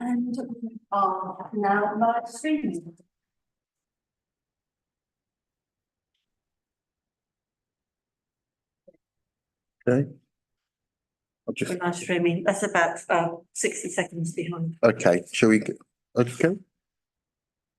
And we are now live streaming. Okay. We're live streaming. That's about 60 seconds behind. Okay, shall we? Okay.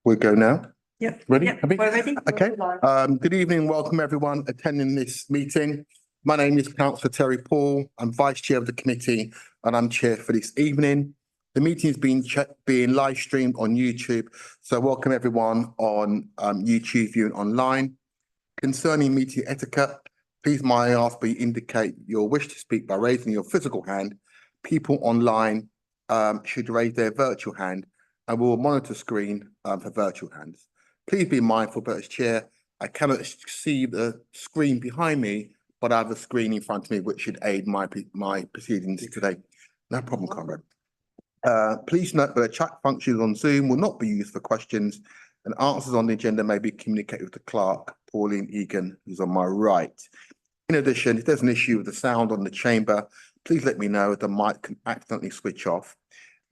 We'll go now. Yep. Ready? Yep. Happy? We're ready. Okay. We're live. Good evening. Welcome everyone attending this meeting. My name is Councillor Terry Paul. I'm Vice Chair of the committee and I'm Chair for this evening. The meeting is being live streamed on YouTube. So welcome everyone on YouTube viewing online. Concerning meeting etiquette, please may I ask you indicate your wish to speak by raising your physical hand. People online should raise their virtual hand and we'll monitor screen for virtual hands. Please be mindful, but as chair, I cannot see the screen behind me, but I have a screen in front of me which should aid my proceedings today. No problem, comrade. Please note that the chat functions on Zoom will not be used for questions and answers on the agenda may be communicated with the clerk, Pauline Egan, who's on my right. In addition, if there's an issue with the sound on the chamber, please let me know if the mic can accidentally switch off.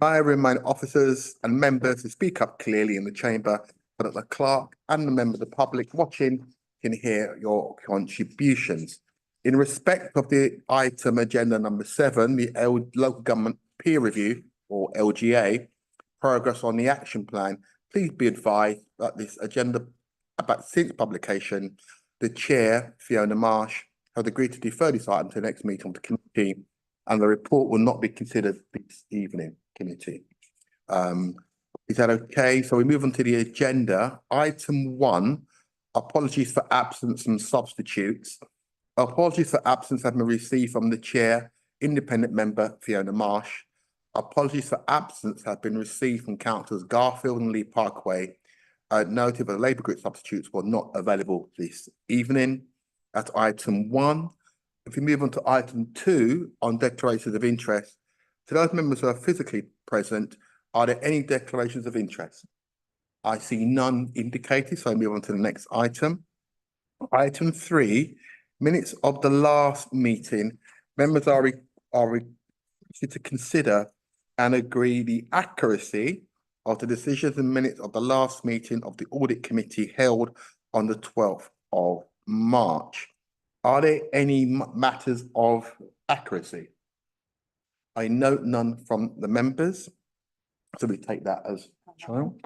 I remind officers and members to speak up clearly in the chamber so that the clerk and the member of the public watching can hear your contributions. In respect of the item agenda number 7, the local government peer review or LGA progress on the action plan, please be advised that this agenda since publication, the chair, Fiona Marsh, has agreed to defer this item to the next meeting of the committee and the report will not be considered this evening, committee. Is that okay? So we move on to the agenda. Item 1, apologies for absence and substitutes. Apologies for absence have been received from the chair, independent member Fiona Marsh. Apologies for absence have been received from councillors Garfield and Lee Parkway. Noted that the Labour Group substitutes were not available this evening. That's item 1. If we move on to item 2 on declarations of interest, to those members who are physically present, are there any declarations of interest? I see none indicated, so I move on to the next item. Item 3, minutes of the last meeting. Members are requested to consider and agree the accuracy of the decisions and minutes of the last meeting of the audit committee held on the 12th of March. Are there any matters of accuracy? I note none from the members, so we take that as trial.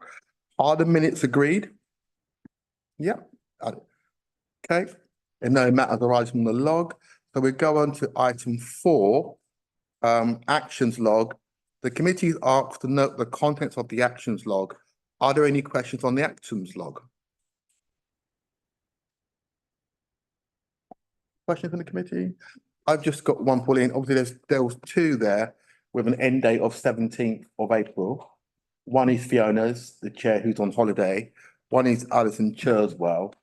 Are the minutes agreed? Yeah. Okay. And no matters arise from the log. So we go on to item 4, actions log. The committee is asked to note the contents of the actions log. Are there any questions on the actions log? Questions from the committee? I've just got one, Pauline. Obviously, there was 2 there with an end date of 17th of April. One is Fiona's, the chair who's on holiday. One is Alison Churswell.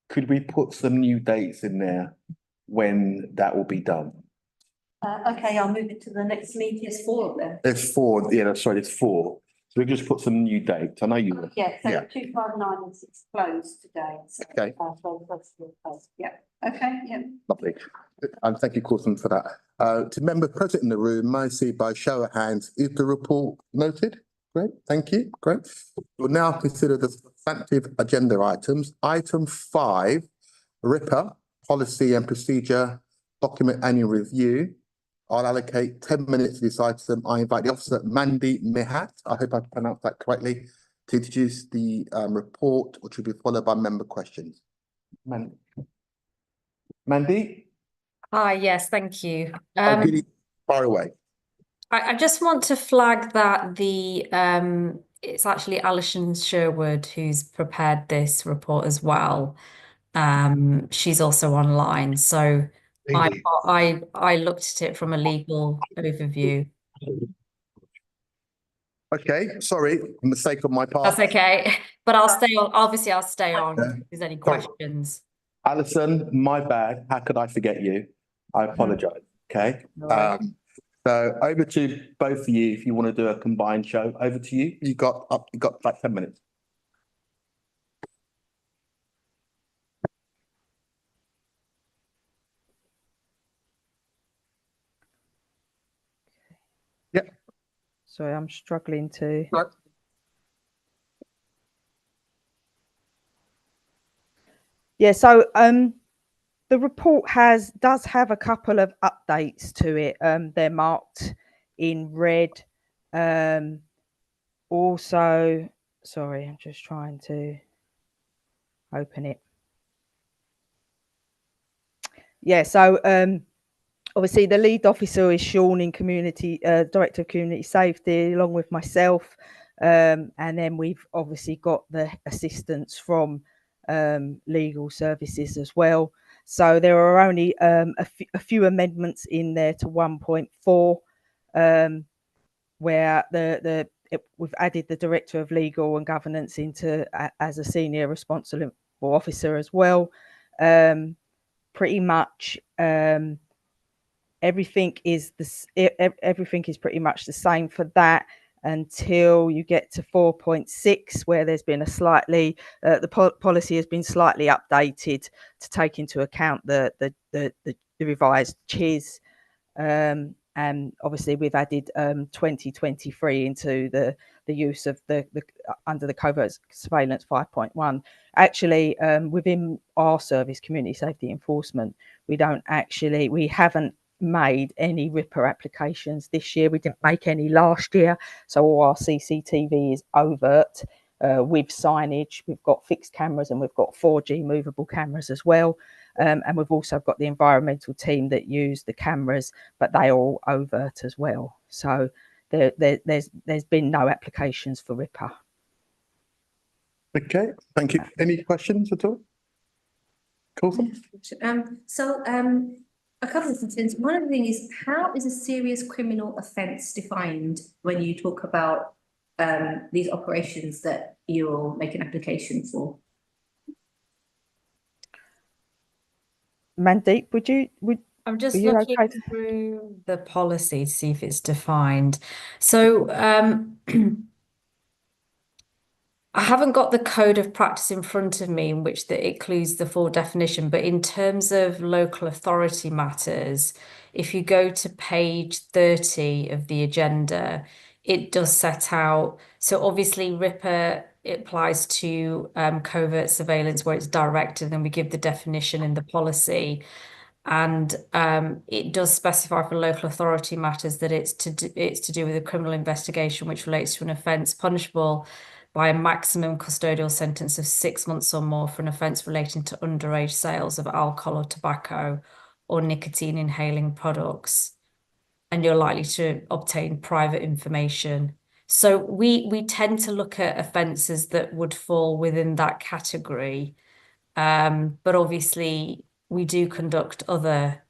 Could we put some new dates in there when that will be done? Okay, I'll move it to the next meeting. There's 4 of them. There's 4, yeah, that's right, it's 4. So we just put some new dates. I know you will. Yeah, so Yeah. 2, 5, 9 and 6 closed today. So, Okay. Yeah. Okay, yeah. Lovely. And thank you, Coulson, for that. To members present in the room, may I see by show of hands, is the report noted? Great, thank you. Great. We'll now consider the substantive agenda items. Item 5, RIPA, Policy and Procedure Document Annual Review. I'll allocate 10 minutes to this item. I invite the officer, Mandy Mihat, I hope I pronounced that correctly, to introduce the report, which will be followed by member questions. Mandy? Hi, yes, thank you. Far away. I just want to flag that it's actually Alison Sherwood who's prepared this report as well. She's also online, so I looked at it from a legal overview. Okay, sorry, mistake on my part. That's okay, but I'll stay on. Obviously, I'll stay on if there's any questions. Alison, my bad. How could I forget you? I apologise. Okay. So over to both of you if you want to do a combined show. Over to you. You got like 10 minutes. Yep. Sorry, I'm struggling to. Right. Yeah, so the report does have a couple of updates to it. They're marked in red. Also, sorry, I'm just trying to open it. Yeah, so obviously the lead officer is Sean in community, director of community safety, along with myself. And then we've obviously got the assistance from legal services as well. So there are only a few amendments in there to 1.4, where we've added the director of legal and governance into as a senior responsible officer as well. Pretty much everything is pretty much the same for that until you get to 4.6, where there's been a slightly the policy has been slightly updated to take into account the revised CHIS, and obviously we've added 2023 into the use of the under the covert surveillance 5.1. Actually, within our service, community safety enforcement, we haven't made any RIPA applications this year. We didn't make any last year, so all our CCTV is overt with signage. We've got fixed cameras and we've got 4G movable cameras as well, and we've also got the environmental team that use the cameras, but they are all overt as well. So there's been no applications for RIPA. Okay, thank you. Any questions at all? Coulson? A couple of things. One of the things is, how is a serious criminal offence defined when you talk about these operations that you'll make an application for? Mandeep, I'm just are you looking okay to- through the policy to see if it's defined. So I haven't got the code of practice in front of me in which it includes the full definition, but in terms of local authority matters, if you go to page 30 of the agenda, it does set out. So obviously RIPA, it applies to covert surveillance where it's directed, and we give the definition in the policy. And it does specify for local authority matters that it's to do with a criminal investigation which relates to an offence punishable by a maximum custodial sentence of 6 months or more for an offence relating to underage sales of alcohol or tobacco or nicotine inhaling products, and you're likely to obtain private information. So we tend to look at offences that would fall within that category, but obviously we do conduct other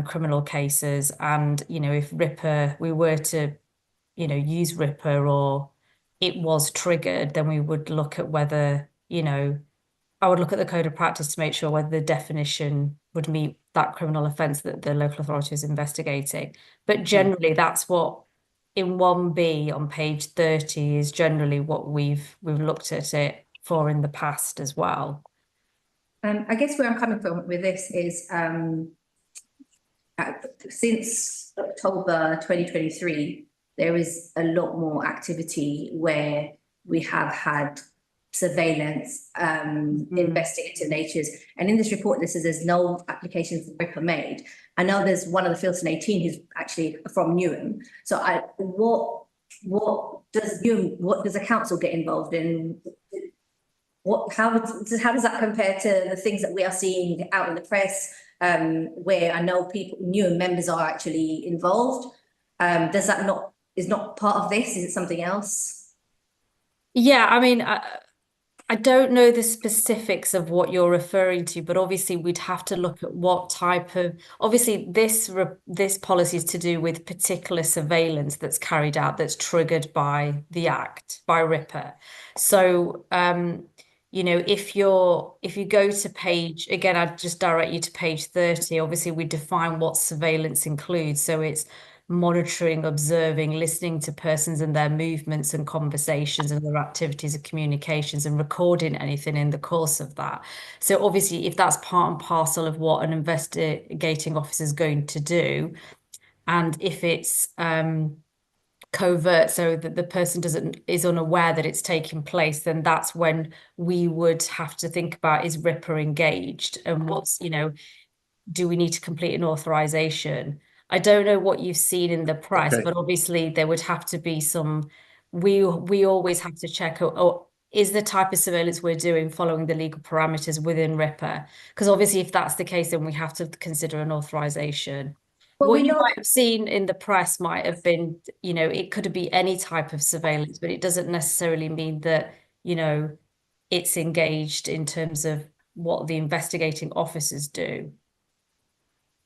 criminal cases, and if RIPA, we were to use RIPA or it was triggered, then we would look at whether, I would look at the code of practice to make sure whether the definition would meet that criminal offence that the local authority is investigating. But generally, that's what in 1B on page 30 is generally what we've looked at it for in the past as well. I guess where I'm coming from with this is since October 2023, there is a lot more activity where we have had surveillance, investigative natures. And in this report, this says there's no application for RIPA made. I know there's one of the fields in 18 who's actually from Newham. So what does the council get involved in? How does that compare to the things that we are seeing out in the press, where I know new members are actually involved? Does that is not part of this? Is it something else? Yeah, I mean, I don't know the specifics of what you're referring to, but obviously we'd have to look at what type of, obviously this policy is to do with particular surveillance that's carried out, that's triggered by the Act, by RIPA. So, if you go to page, again, I'd just direct you to page 30. Obviously, we define what surveillance includes. So it's monitoring, observing, listening to persons and their movements and conversations and their activities and communications, and recording anything in the course of that. So obviously, if that's part and parcel of what an investigating officer is going to do, and if it's covert, so that the person is unaware that it's taking place, then that's when we would have to think about, is RIPA engaged, and what's, do we need to complete an authorization? I don't know what you've seen in the press, Okay. but obviously there would have to be some, we always have to check, is the type of surveillance we're doing following the legal parameters within RIPA? Because obviously if that's the case, then we have to consider an authorization. Well, What we you know might have seen in the press might have been, it could be any type of surveillance, but it doesn't necessarily mean that, it's engaged in terms of what the investigating officers do.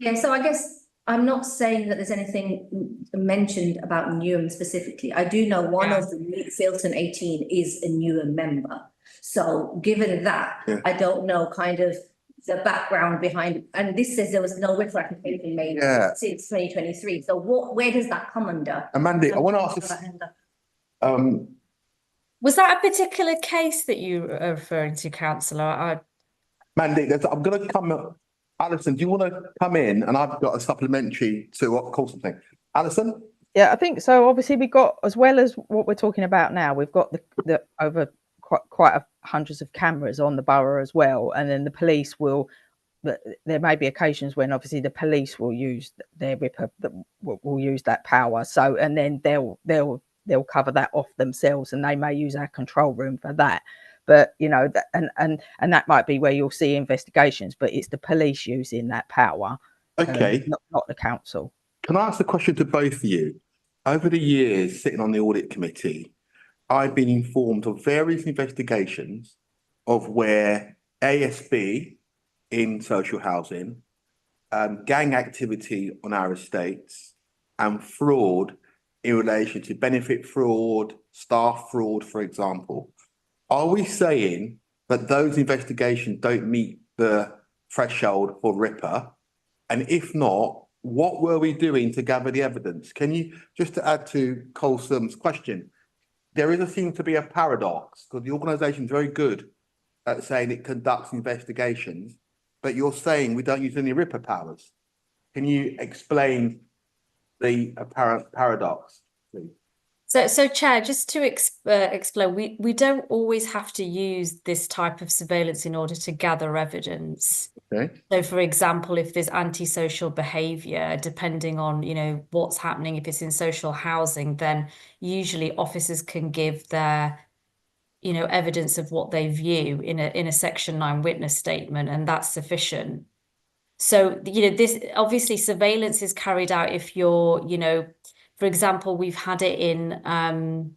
Yeah, so I guess I'm not saying that there's anything mentioned about Newham specifically. I do know one of the Filton 18 is a Newham member. So given that, Yeah. I don't know kind of the background behind, and this says there was no RIPA application made Yeah. since 2023. So where does that come under? Mandy, I want to ask this. Was that a particular case that you are referring to, Councillor? Mandy, I'm going to come. Alison, do you want to come in? And I've got a supplementary to call something. Alison? Yeah, I think so. Obviously, we got, as well as what we're talking about now, we've got the over quite hundreds of cameras on the borough as well, and then the police will. There may be occasions when obviously the police will use their RIPA, will use that power. So, and then they'll cover that off themselves, and they may use our control room for that. But that, and that might be where you'll see investigations, but it's the police using that power, Okay. Not the council. Can I ask a question to both of you? Over the years, sitting on the audit committee, I've been informed of various investigations of where ASB in social housing, gang activity on our estates, and fraud in relation to benefit fraud, staff fraud, for example. Are we saying that those investigations don't meet the threshold for RIPA? And if not, what were we doing to gather the evidence? Can you, just to add to Colsom's question, there seems to be a paradox, because the organisation is very good at saying it conducts investigations, but you're saying we don't use any RIPA powers. Can you explain the apparent paradox, please? So Chair, just to explain, we don't always have to use this type of surveillance in order to gather evidence. Okay. So, for example, if there's antisocial behaviour, depending on what's happening, if it's in social housing, then usually officers can give their evidence of what they view in a Section 9 witness statement, and that's sufficient. So, this obviously surveillance is carried out if you're, for example, we've had it in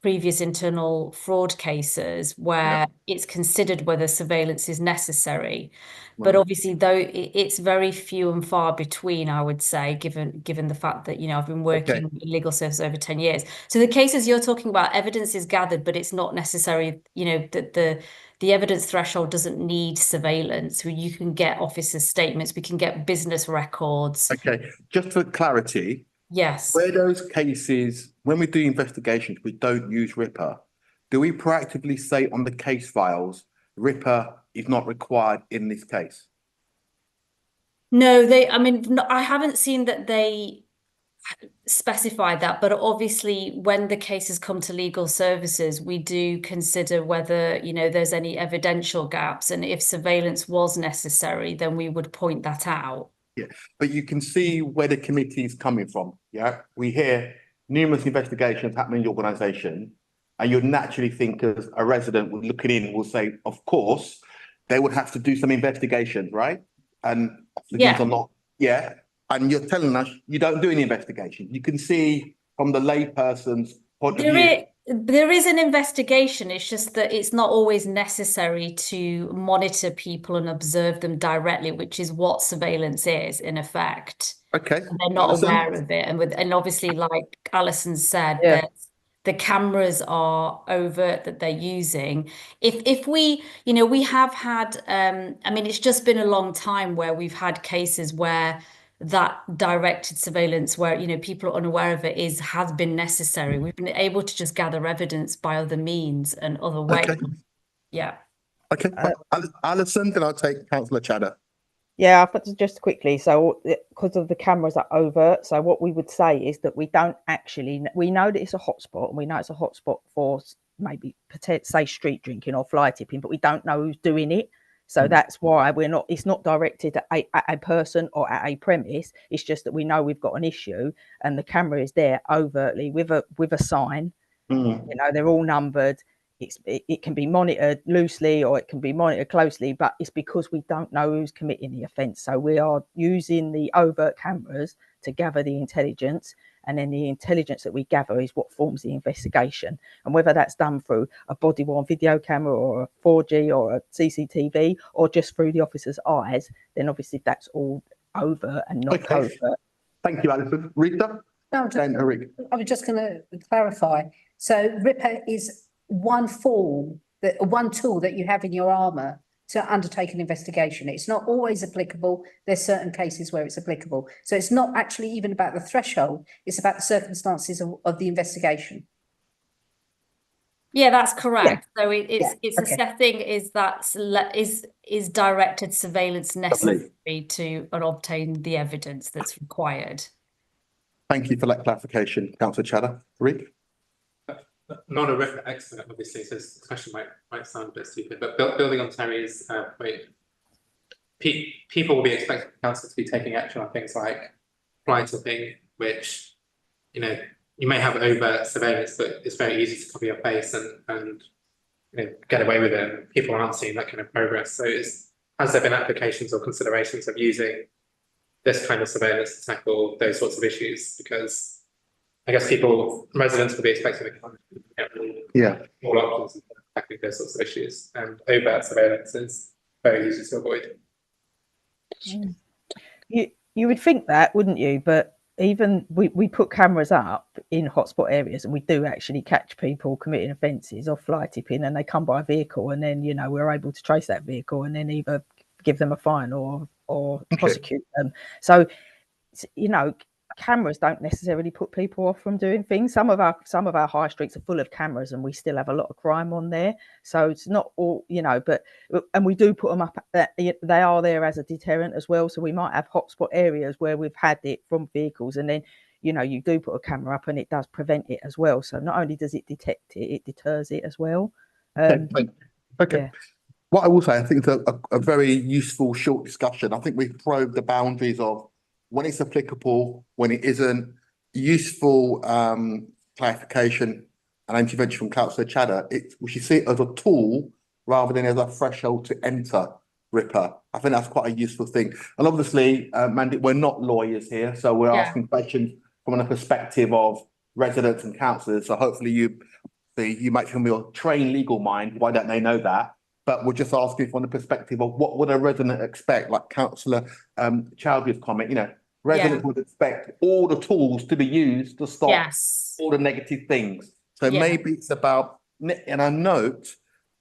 previous internal fraud cases where it's considered whether surveillance is necessary. But obviously, though, it's very few and far between, I would say, given the fact that, I've been working in legal service over 10 years. So the cases you're talking about, evidence is gathered, but it's not necessary, that the evidence threshold doesn't need surveillance. You can get officers' statements, we can get business records. Okay, just for clarity. Yes. Where those cases, when we do investigations, we don't use RIPA, do we proactively say on the case files, RIPA is not required in this case? No, I haven't seen that they specify that, but obviously when the cases come to legal services, we do consider whether, there's any evidential gaps, and if surveillance was necessary, then we would point that out. Yeah, but you can see where the committee is coming from. Yeah, we hear numerous investigations happening in the organisation, and you'd naturally think as a resident looking in will say, of course, they would have to do some investigations, right? And things are not, and you're telling us you don't do any investigation. You can see from the layperson's point of view. There is an investigation. It's just that it's not always necessary to monitor people and observe them directly, which is what surveillance is, in effect. Okay. And they're not aware of it. And obviously, like Alison said, that the cameras are overt that they're using. If we, we have had, it's just been a long time where we've had cases where that directed surveillance where people are unaware of it has been necessary. We've been able to just gather evidence by other means and other ways. Okay. Yeah. Okay. Alison, then I'll take Councillor Chadder. Yeah, but just quickly, so because of the cameras are overt, so what we would say is that we don't actually, we know that it's a hotspot, and we know it's a hotspot for maybe say street drinking or fly tipping, but we don't know who's doing it. So that's why it's not directed at a person or at a premise. It's just that we know we've got an issue, and the camera is there overtly with a sign. You know, they're all numbered. It can be monitored loosely or it can be monitored closely, but it's because we don't know who's committing the offence. So we are using the overt cameras to gather the intelligence, and then the intelligence that we gather is what forms the investigation. And whether that's done through a body-worn video camera or a 4G or a CCTV or just through the officer's eyes, then obviously that's all overt and not covert. Thank you, Alison. Rita? No, I was just going to clarify. So Ripper is one tool that you have in your armour to undertake an investigation. It's not always applicable. There's certain cases where it's applicable. So it's not actually even about the threshold. It's about the circumstances of the investigation. Yeah, that's correct. So it's okay. assessing is directed surveillance necessary to obtain the evidence that's required. Thank you for that clarification, Councillor Chadha. Rick? Not a Ripper expert, obviously, so this question might sound a bit stupid, but building on Terry's point, people will be expecting council to be taking action on things like fly tipping, which, you know, you may have overt surveillance, but it's very easy to cover your face and you know, get away with it, and people aren't seeing that kind of progress. So has there been applications or considerations of using this kind of surveillance to tackle those sorts of issues? Because I guess residents will be expecting to get all options in tackling those sorts of issues, and overt surveillance is very easy to avoid. You would think that, wouldn't you? But even we put cameras up in hotspot areas, and we do actually catch people committing offences or fly tipping, and they come by a vehicle, and then, you know, we're able to trace that vehicle and then either give them a fine or prosecute them. So, you know, cameras don't necessarily put people off from doing things. Some of our high streets are full of cameras, and we still have a lot of crime on there. So it's not all, you know, and we do put them up. They are there as a deterrent as well. So we might have hotspot areas where we've had it from vehicles, and then, you know, you do put a camera up and it does prevent it as well. So not only does it detect it, it deters it as well. Okay. Yeah. What I will say, I think it's a very useful short discussion. I think we've probed the boundaries of when it's applicable, when it isn't, useful clarification and intervention from Councillor Chadha. We should see it as a tool rather than as a threshold to enter Ripper. I think that's quite a useful thing. And obviously, Mandy, we're not lawyers here, so we're asking questions from a perspective of residents and councillors. So hopefully you might feel your trained legal mind. Why don't they know that? But we're just asking from the perspective of what would a resident expect, like Councillor Chowdhury's comment, you know, residents would expect all the tools to be used to stop all the negative things. So maybe it's about, and I note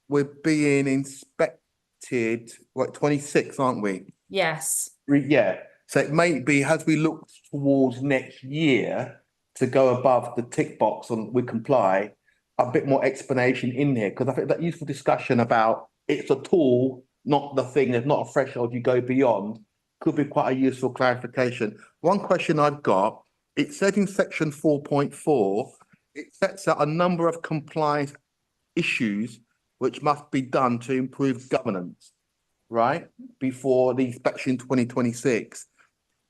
we're being inspected, what, 26, aren't we? Yes. Yeah. So it may be, as we look towards next year to go above the tick box on we comply, a bit more explanation in here, because I think that useful discussion about it's a tool, not the thing, there's not a threshold you go beyond, could be quite a useful clarification. One question I've got, it said in section 4.4, it sets out a number of compliance issues which must be done to improve governance, right? Before the inspection 2026.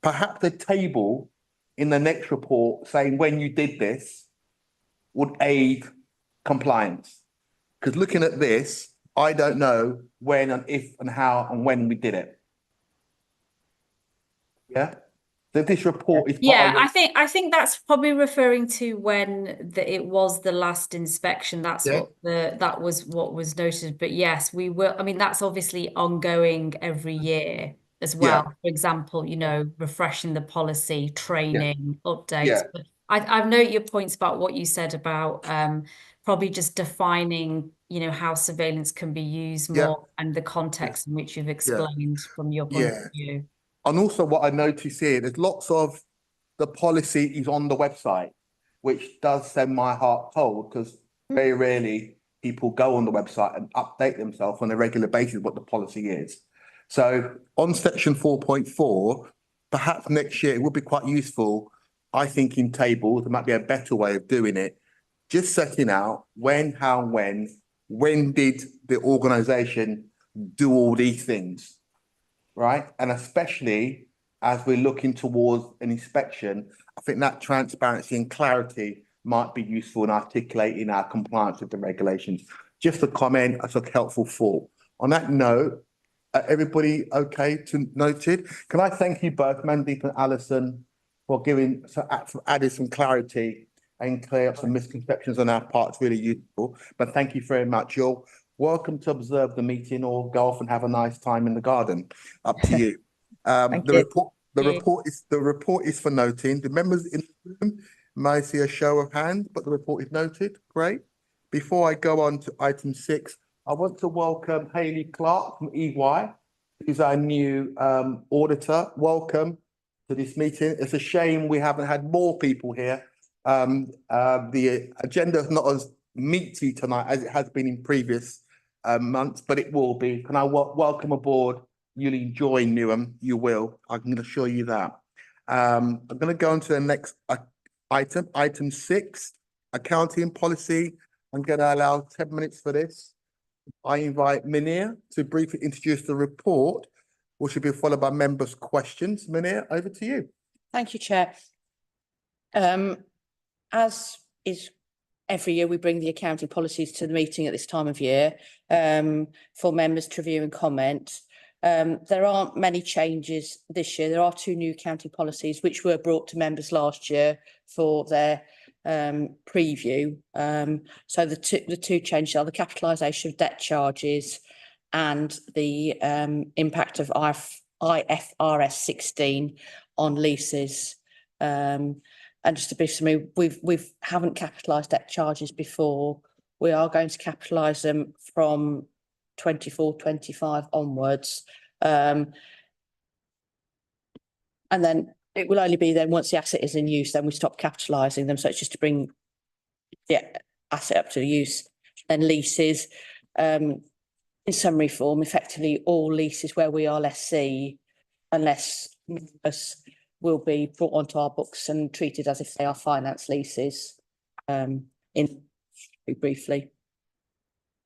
Perhaps the table in the next report saying when you did this would aid compliance. Because looking at this, I don't know when and if and how and when we did it. Yeah. So this report is I think that's probably referring to when it was the last inspection. That's that was what was noted. But yes, we will. I mean, that's obviously ongoing every year as well. For example, you know, refreshing the policy, training, updates. But I note your points about what you said about probably just defining, you know, how surveillance can be used more and the context in which you've explained from your point of view. And also what I notice here, there's lots of the policy is on the website, which does send my heart cold because very rarely people go on the website and update themselves on a regular basis what the policy is. So on section 4.4, perhaps next year it would be quite useful, I think, in tables, there might be a better way of doing it. Just setting out when, how, when did the organisation do all these things, right? And especially as we're looking towards an inspection, I think that transparency and clarity might be useful in articulating our compliance with the regulations. Just a comment, as a helpful thought. On that note, everybody okay to noted? Can I thank you both, Mandeep and Alison, for adding some clarity and clear up some misconceptions on our part. It's really useful. But thank you very much. You're welcome to observe the meeting or go off and have a nice time in the garden. Up to you. The report is for noting. The members in the room may see a show of hands, but the report is noted. Great. Before I go on to item 6, I want to welcome Hayley Clark from EY, who's our new auditor. Welcome to this meeting. It's a shame we haven't had more people here. The agenda is not as meaty tonight as it has been in previous months, but it will be. Can I welcome aboard? You'll enjoy Newham. You will. I can assure you that. I'm going to go on to the next item, item 6, accounting policy. I'm going to allow 10 minutes for this. I invite Munir to briefly introduce the report, which will be followed by members' questions. Munir, over to you. Thank you, Chair. As is every year, we bring the accounting policies to the meeting at this time of year for members to review and comment. There aren't many changes this year. There are 2 new accounting policies which were brought to members last year for their preview. So the two changes are the capitalisation of debt charges and the impact of IFRS 16 on leases. And just to be something, we haven't capitalised debt charges before. We are going to capitalise them from 24-25 onwards. And then it will only be then once the asset is in use, then we stop capitalising them. So it's just to bring the asset up to use. Then leases, in summary form, effectively all leases where we are lessee, unless us, will be brought onto our books and treated as if they are finance leases. Briefly.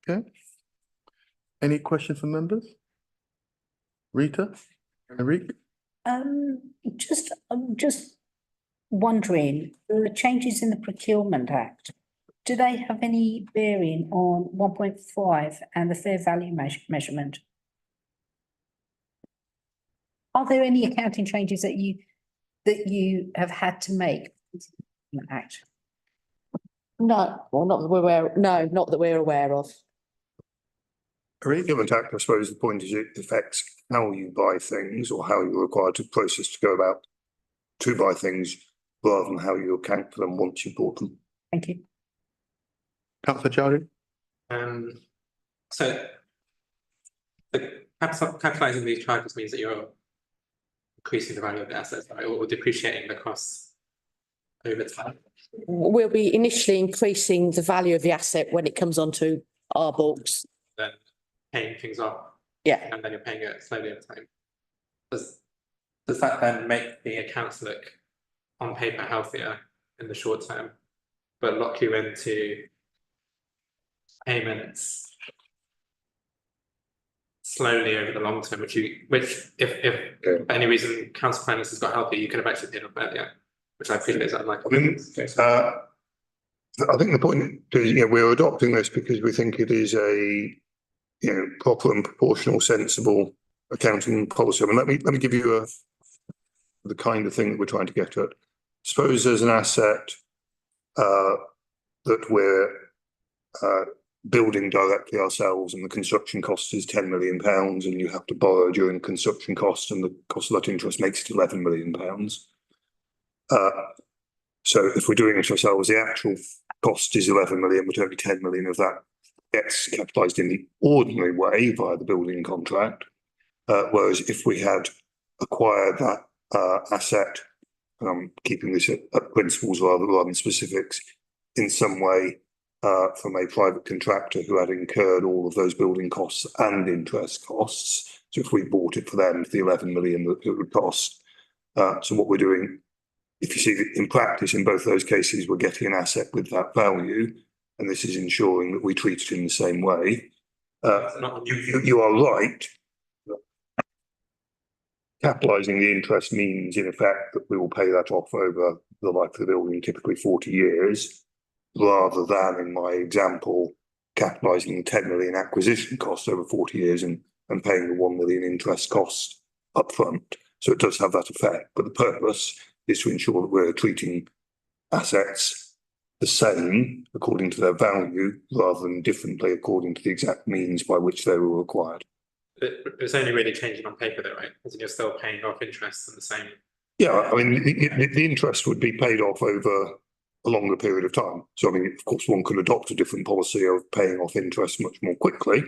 Okay. Any questions from members? Rita? Enrique? I'm just wondering, the changes in the Procurement Act, do they have any bearing on 1.5 and the fair value measurement? Are there any accounting changes that you have had to make in the Act? No, well, not that we're aware. No, not that we're aware of. Procurement Act, I suppose the point is it affects how you buy things or how you're required to process to go about to buy things rather than how you account for them once you bought them. Thank you. Councillor Chowdhury? So the capitalising these charges means that you're increasing the value of the assets, right, or depreciating the costs over time. We'll be initially increasing the value of the asset when it comes onto our books. Then paying things off. Yeah. And then you're paying it slowly over time. Does that then make the accounts look on paper healthier in the short term, but lock you into payments slowly over the long term, which if for any reason council finances got healthier, you could have actually paid off earlier, which I appreciate is unlikely. I mean, I think the point is, we're adopting this because we think it is a proper and proportional, sensible accounting policy. I mean, let me give you the kind of thing that we're trying to get at. Suppose there's an asset that we're building directly ourselves, and the construction cost is £10 million, and you have to borrow during construction cost, and the cost of that interest makes it £11 million. So if we're doing it ourselves, the actual cost is 11 million, but only 10 million of that gets capitalised in the ordinary way via the building contract. Whereas if we had acquired that asset, and I'm keeping this at principles rather than specifics, in some way from a private contractor who had incurred all of those building costs and interest costs, So if we bought it for them, for the 11 million that it would cost. So what we're doing, if you see that in practice, in both those cases, we're getting an asset with that value, and this is ensuring that we treat it in the same way. You are right. Capitalising the interest means, in effect, that we will pay that off over the life of the building, typically 40 years, rather than, in my example, capitalising the 10 million acquisition cost over 40 years and paying the 1 million interest cost upfront. So it does have that effect, but the purpose is to ensure that we're treating assets the same according to their value, rather than differently according to the exact means by which they were acquired. But it's only really changing on paper though, right? Because you're still paying off interest in the same. Yeah, I mean, the interest would be paid off over a longer period of time. So, I mean, of course, one could adopt a different policy of paying off interest much more quickly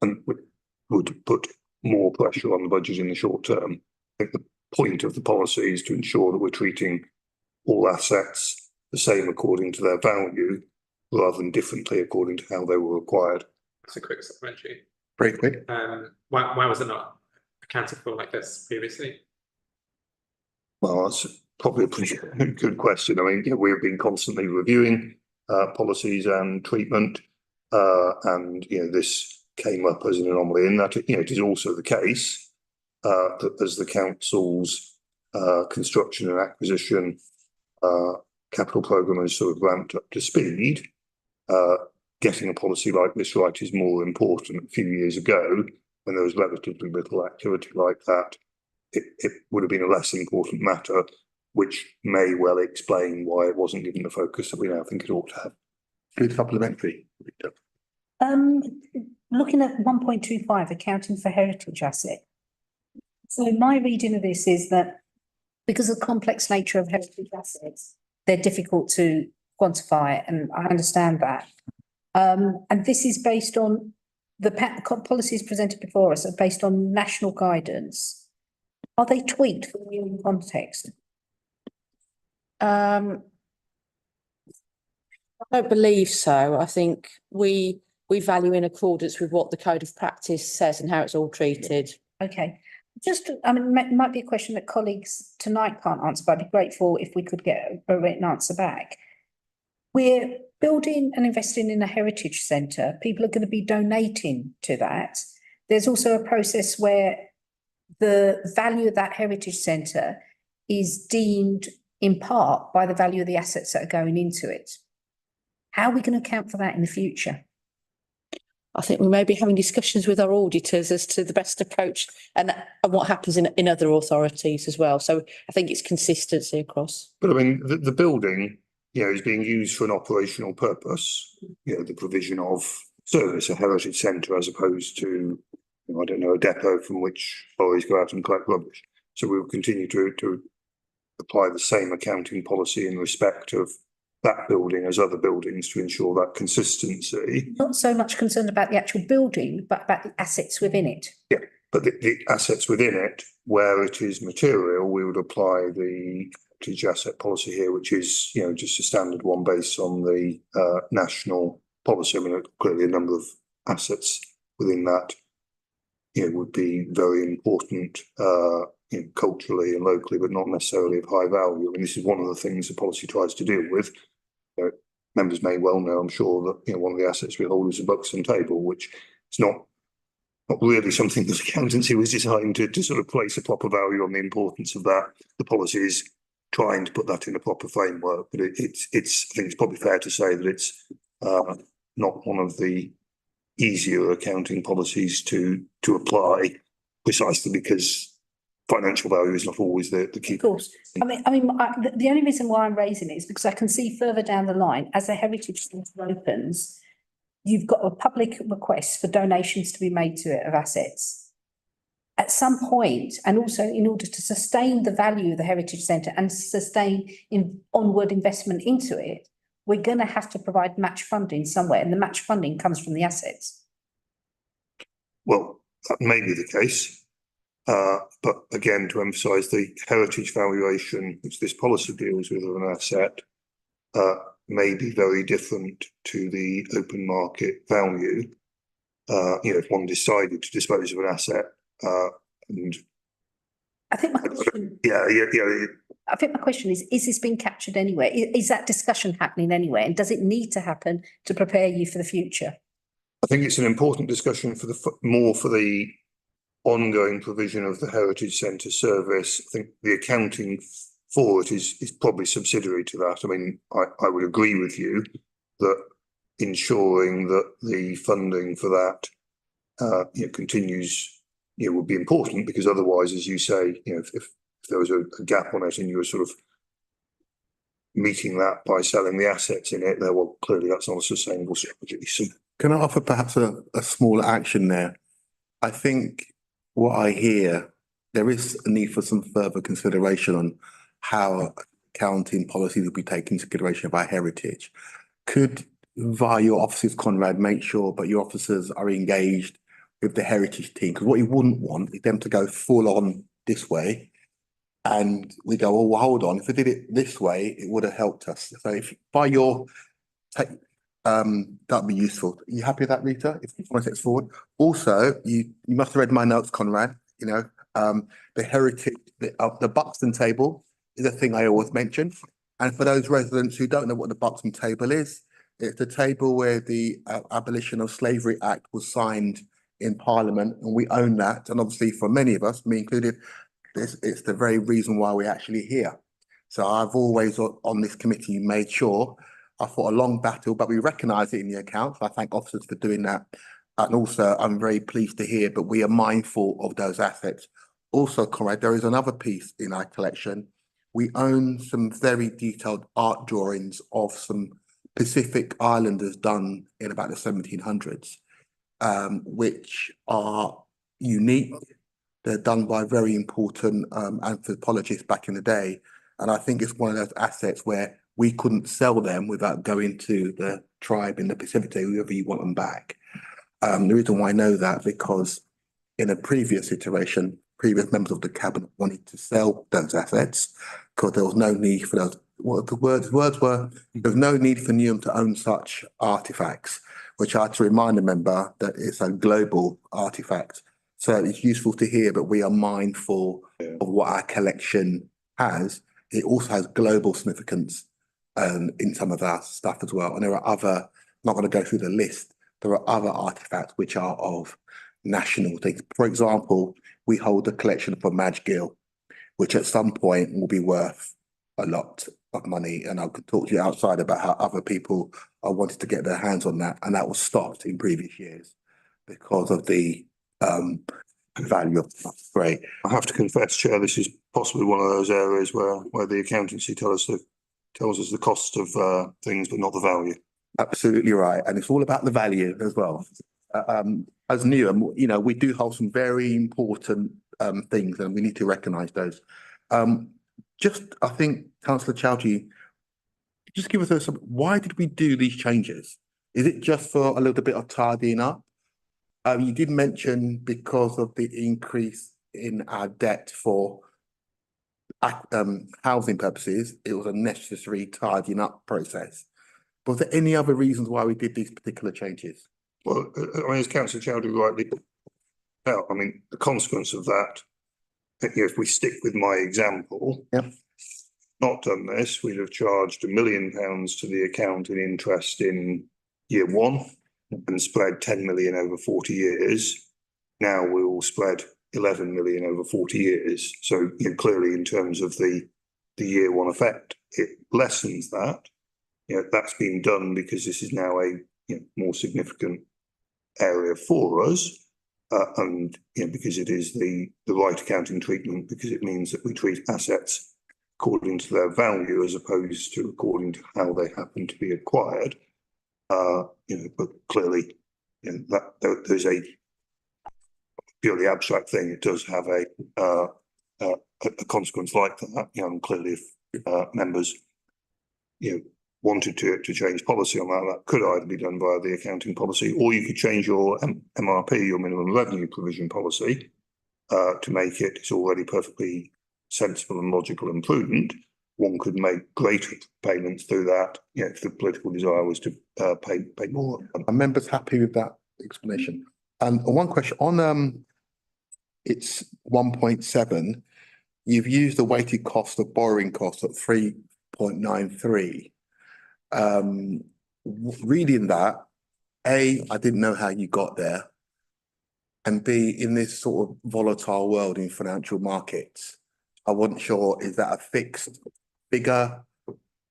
and would put more pressure on the budget in the short term. I think the point of the policy is to ensure that we're treating all assets the same according to their value, rather than differently according to how they were acquired. That's a quick supplementary. Very quick. Why was it not accounted for like this previously? Well, that's probably a pretty good question. I mean, we've been constantly reviewing policies and treatment, and this came up as an anomaly in that it is also the case that as the council's construction and acquisition capital programme has sort of ramped up to speed, getting a policy like this right is more important. A few years ago, when there was relatively little activity like that, it would have been a less important matter, which may well explain why it wasn't given the focus that we now think it ought to have. Good supplementary. Looking at 1.25, accounting for heritage asset. So my reading of this is that because of the complex nature of heritage assets, they're difficult to quantify, and I understand that. And this is based on the policies presented before us are based on national guidance. Are they tweaked for the new context? I don't believe so. I think we value in accordance with what the code of practice says and how it's all treated. Okay. I mean, it might be a question that colleagues tonight can't answer, but I'd be grateful if we could get a written answer back. We're building and investing in a heritage centre. People are going to be donating to that. There's also a process where the value of that heritage centre is deemed in part by the value of the assets that are going into it. How are we going to account for that in the future? I think we may be having discussions with our auditors as to the best approach and what happens in other authorities as well. So I think it's consistency across. But I mean, the building, is being used for an operational purpose. The provision of service, a heritage centre, as opposed to, I don't know, a depot from which lorries go out and collect rubbish. So we will continue to apply the same accounting policy in respect of that building as other buildings to ensure that consistency. Not so much concerned about the actual building, but about the assets within it. Yeah, but the assets within it, where it is material, we would apply the heritage asset policy here, which is, just a standard one based on the national policy. I mean, clearly a number of assets within that, would be very important, culturally and locally, but not necessarily of high value. I mean, this is one of the things the policy tries to deal with. Members may well know, I'm sure, that one of the assets we hold is a Buxton table, which is not really something that accountancy was designed to sort of place a proper value on the importance of that. The policy is trying to put that in a proper framework, but I think it's probably fair to say that it's not one of the easier accounting policies to apply, precisely because financial value is not always the key. Of course. I mean, the only reason why I'm raising it is because I can see further down the line, as the heritage centre opens, you've got a public request for donations to be made to it of assets. At some point, and also in order to sustain the value of the heritage centre and sustain onward investment into it, we're going to have to provide match funding somewhere, and the match funding comes from the assets. Well, that may be the case. But again, to emphasise, the heritage valuation, which this policy deals with of an asset, may be very different to the open market value. If one decided to dispose of an asset And I think my question, yeah, I think my question is this being captured anywhere? Is that discussion happening anywhere? And does it need to happen to prepare you for the future? I think it's an important discussion for more for the ongoing provision of the Heritage Centre service. I think the accounting for it is probably subsidiary to that. I mean, I would agree with you that ensuring that the funding for that continues, would be important, because otherwise, as you say, if there was a gap on it and you were sort of meeting that by selling the assets in it, then well, clearly that's not a sustainable strategy. So Can I offer perhaps a small action there? I think what I hear, there is a need for some further consideration on how accounting policies will be taken into consideration of our heritage. Could, via your offices, Conrad, make sure that your officers are engaged with the heritage team? Because what you wouldn't want is them to go full on this way, and we go, oh, well, hold on, if we did it this way, it would have helped us. So if by your that'd be useful. Are you happy with that, Rita? If you want to take this forward. Also, you must have read my notes, Conrad. The heritage, the Buxton table is a thing I always mention. And for those residents who don't know what the Buxton table is, it's the table where the Abolition of Slavery Act was signed in Parliament, and we own that. And obviously, for many of us, me included, it's the very reason why we're actually here. So I've always on this committee made sure I fought a long battle, but we recognise it in the accounts. I thank officers for doing that. And also, I'm very pleased to hear, but we are mindful of those assets. Also, Conrad, there is another piece in our collection. We own some very detailed art drawings of some Pacific Islanders done in about the 1700s, which are unique. They're done by very important anthropologists back in the day. And I think it's one of those assets where we couldn't sell them without going to the tribe in the Pacific, whoever you want them back. The reason why I know that, because in a previous iteration, previous members of the cabinet wanted to sell those assets because there was no need for those. What the words were, there's no need for Newham to own such artifacts, which I had to remind the member that it's a global artifact. So it's useful to hear that we are mindful of what our collection has. It also has global significance in some of our stuff as well. And there are other, I'm not going to go through the list, there are other artifacts which are of national things. For example, we hold a collection for Madge Gill, which at some point will be worth a lot of money. And I could talk to you outside about how other people are wanting to get their hands on that. And that was stopped in previous years because of the value of the great. I have to confess, Chair, this is possibly one of those areas where the accountancy tells us the cost of things, but not the value. Absolutely right, and it's all about the value as well. As Newham, we do hold some very important things, and we need to recognise those. I think, Councillor Chowdhury, just give us why did we do these changes? Is it just for a little bit of tidying up? You did mention because of the increase in our debt for housing purposes, it was a necessary tidying up process. Was there any other reasons why we did these particular changes? Well, as Councillor Chowdhury rightly pointed out, the consequence of that, if we stick with my example, not done this, we'd have charged £1 million to the account in interest in year one and spread 10 million over 40 years. Now we will spread 11 million over 40 years. So clearly, in terms of the year one effect, it lessens that. That's been done because this is now a more significant area for us, and because it is the right accounting treatment, because it means that we treat assets according to their value as opposed to according to how they happen to be acquired. But clearly, that there's a purely abstract thing. It does have a consequence like that. And clearly, if members wanted to change policy on that could either be done via the accounting policy, or you could change your MRP, your minimum revenue provision policy, to make it's already perfectly sensible and logical and prudent. One could make greater payments through that, if the political desire was to pay more. Are members happy with that explanation? And one question on it's 1.7. You've used the weighted cost of borrowing cost at 3.93. Reading that, A, I didn't know how you got there. And B, in this sort of volatile world in financial markets, I wasn't sure, is that a fixed figure?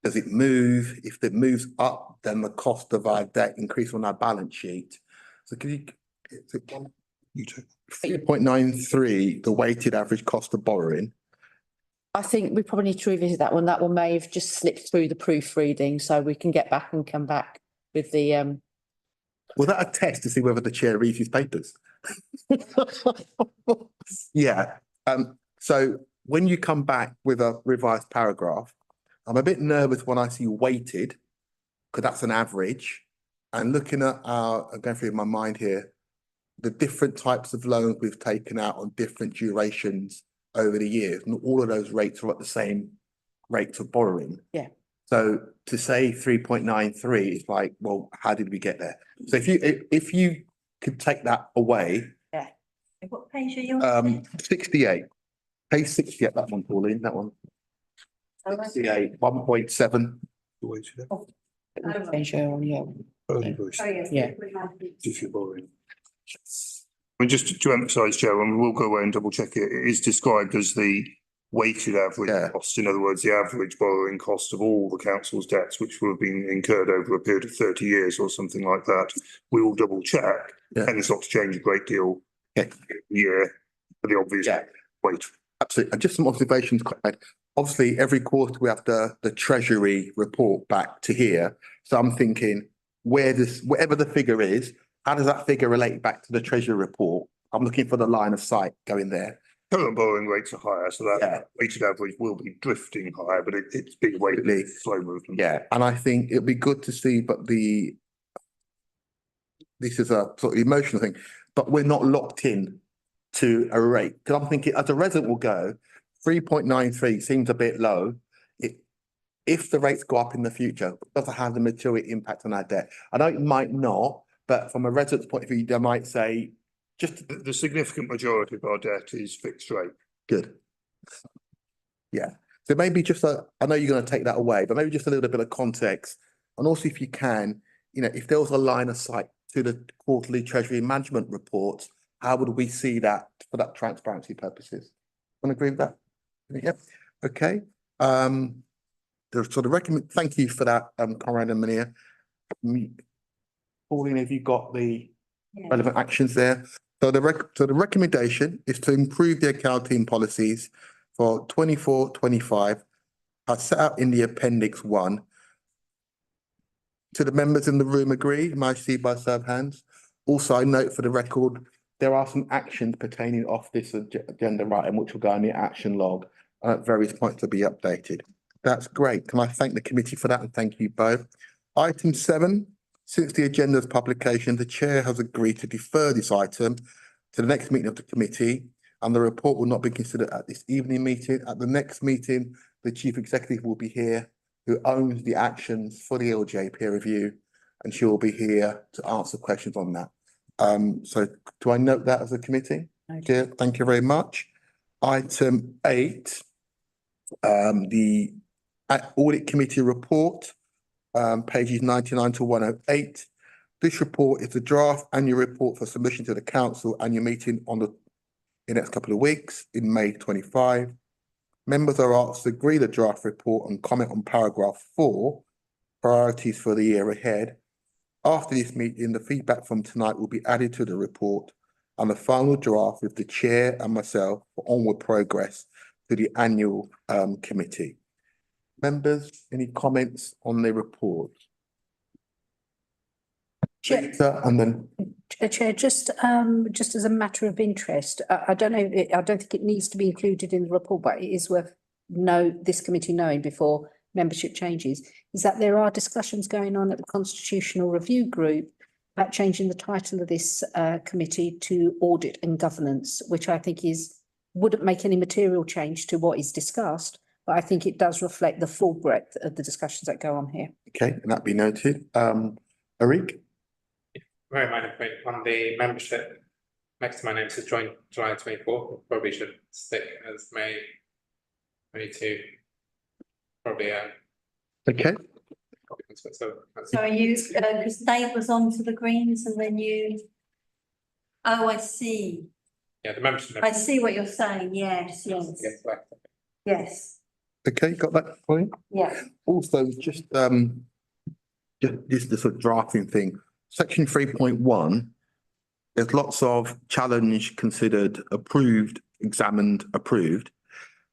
Does it move? If it moves up, then the cost of our debt increase on our balance sheet. So can you, is it 3.93, the weighted average cost of borrowing? I think we probably need to revisit that one. That one may have just slipped through the proofreading, so we can get back and come back with the Was that a test to see whether the chair reads his papers? Yeah, so when you come back with a revised paragraph, I'm a bit nervous when I see weighted, because that's an average. And looking at I'm going through my mind here, the different types of loans we've taken out on different durations over the years, and all of those rates are at the same rates of borrowing. Yeah. So to say 3.93 is like, well, how did we get there? So if you could take that away, What page are you on? 68, page 68, that one, Pauline, that one. 68, 1.7. Yeah. If you're borrowing. I mean, just to emphasise, Joe, and we'll go away and double check it, it is described as the weighted average cost. In other words, the average borrowing cost of all the council's debts, which will have been incurred over a period of 30 years or something like that. We will double check. And it's not to change a great deal year for the obvious weight. Absolutely. And just some observations. Obviously, every quarter we have the Treasury report back to here. So I'm thinking, whatever the figure is, how does that figure relate back to the Treasury report? I'm looking for the line of sight going there. Current borrowing rates are higher, so that weighted average will be drifting higher, but it's big weighted, slow movement. Yeah, and I think it'd be good to see, but this is a sort of emotional thing, but we're not locked in to a rate. Because I'm thinking, as a resident will go, 3.93 seems a bit low. If the rates go up in the future, does it have the material impact on our debt? I know it might not, but from a resident's point of view, they might say, just the significant majority of our debt is fixed rate. Good. Yeah. So maybe just I know you're going to take that away, but maybe just a little bit of context. And also, if you can, if there was a line of sight to the quarterly Treasury management reports, how would we see that for that transparency purposes? Want to agree with that? Yep. Okay. Thank you for that, Conrad and Mania. Pauline, have you got the relevant actions there? So the recommendation is to improve the accounting policies for 24-25 as set out in the Appendix 1. To the members in the room agree? May I see by show of hands? Also, I note for the record, there are some actions pertaining off this agenda item, which will go in the action log at various points to be updated. That's great. Can I thank the committee for that, and thank you both. Item 7. Since the agenda's publication, the chair has agreed to defer this item to the next meeting of the committee, and the report will not be considered at this evening meeting. At the next meeting, the chief executive will be here, who owns the actions for the LJ peer review, and she will be here to answer questions on that. So do I note that as a committee? Yeah, thank you very much. Item 8, the audit committee report. Pages 99 to 108. This report is the draft annual report for submission to the council annual meeting on the next couple of weeks in May 25. Members are asked to agree the draft report and comment on paragraph 4, priorities for the year ahead. After this meeting, the feedback from tonight will be added to the report and the final draft with the chair and myself for onward progress to the annual committee. Members, any comments on the report? Chair, And then Chair, just as a matter of interest, I don't know, I don't think it needs to be included in the report, but it is worth this committee knowing before membership changes, is that there are discussions going on at the Constitutional Review Group about changing the title of this committee to Audit and Governance, which I think wouldn't make any material change to what is discussed, but I think it does reflect the full breadth of the discussions that go on here. okay, and that be noted. Arik? Very minor point on the membership next to my name says July 24th. Probably should stick as May 22. Probably Okay, so that's, So are you, because Dave was on to the Greens and then you. Oh, I see. yeah, the membership. I see what you're saying. Yes, yes, Yes, right. yes, okay, got that for you? yeah. Also, just this the sort of drafting thing. Section 3.1, there's lots of challenge, considered, approved, examined, approved.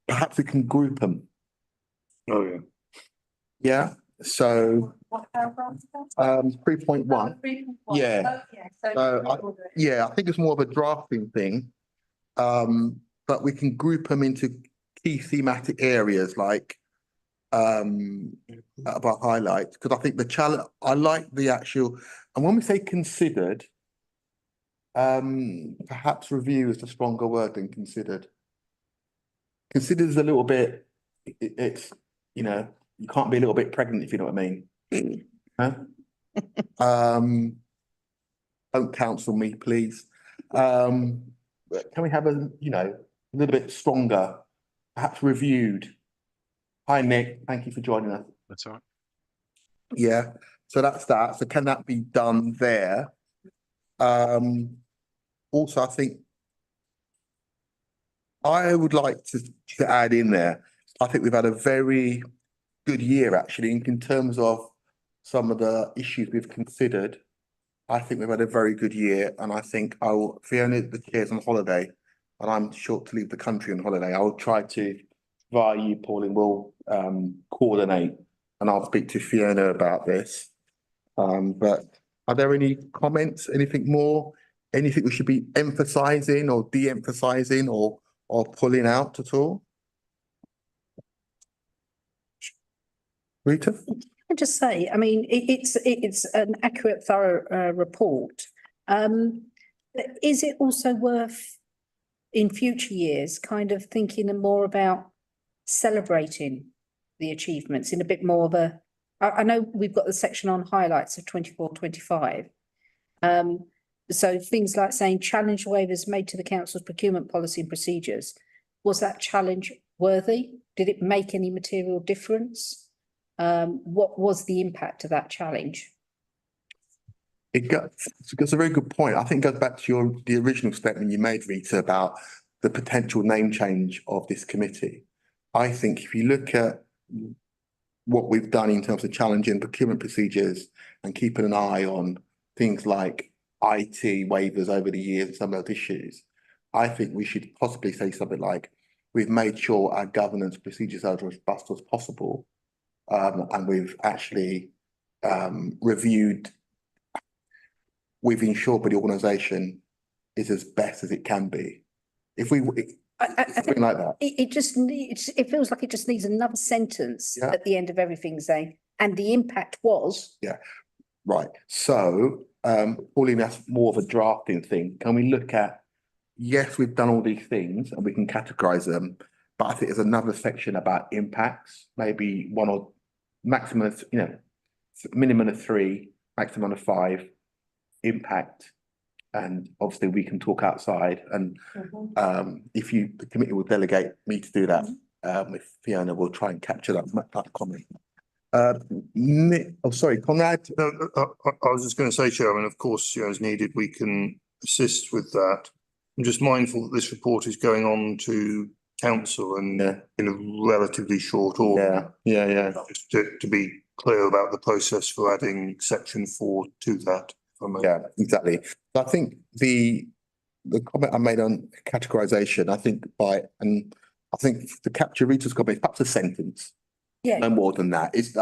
Perhaps we can group them. Oh, yeah. Yeah, so What paragraph is that? 3.1. 3.1. Yeah. Oh, yeah, so. So yeah, I think it's more of a drafting thing. But we can group them into key thematic areas like about highlights, because I think the challenge, I like the actual, and when we say considered, perhaps review is the stronger word than considered. Considered is a little bit, it's, you know, you can't be a little bit pregnant, if you know what I mean. Huh? Don't counsel me, please. But can we have a, you know, a little bit stronger, perhaps reviewed? Hi, Nick, thank you for joining us. That's all right. Yeah, so that's that. So can that be done there? Also, I think I would like to add in there, I think we've had a very good year actually in terms of some of the issues we've considered. I think we've had a very good year, and I think Fiona, the chair's on holiday, and I'm short to leave the country on holiday. I will try to, via you, Pauline, will coordinate, and I'll speak to Fiona about this. But are there any comments, anything more, anything we should be emphasising or de-emphasising or pulling out at all? Rita? I just say, I mean, it's an accurate, thorough report. Is it also worth in future years kind of thinking more about celebrating the achievements in a bit more of a, I know we've got the section on highlights of 24-25. So things like saying challenge waivers made to the council's procurement policy and procedures. Was that challenge worthy? Did it make any material difference? What was the impact of that challenge? It's a very good point. I think it goes back to the original statement you made, Rita, about the potential name change of this committee. I think if you look at what we've done in terms of challenging procurement procedures and keeping an eye on things like IT waivers over the years and some of those issues, I think we should possibly say something like, we've made sure our governance procedures are as robust as possible. And we've actually reviewed, we've ensured that the organisation is as best as it can be. If we, something like that. It just needs, it feels like it just needs another sentence Yeah. at the end of everything saying, and the impact was. Yeah, right. So, Pauline, that's more of a drafting thing. Can we look at, yes, we've done all these things and we can categorise them, but I think there's another section about impacts, maybe one or maximum of, you know, minimum of 3, maximum of 5 impact. And obviously we can talk outside, and if the committee will delegate me to do that, if Fiona will try and capture that comment. Nick, oh, sorry, Conrad. No, I was just going to say, Chairman, of course, you know, as needed, we can assist with that. I'm just mindful that this report is going on to council and in a relatively short order. Yeah. Just to be clear about the process for adding section 4 to that. Yeah, exactly. I think the comment I made on categorisation, I think to capture Rita's comment, perhaps a sentence. Yeah. No more than that. It's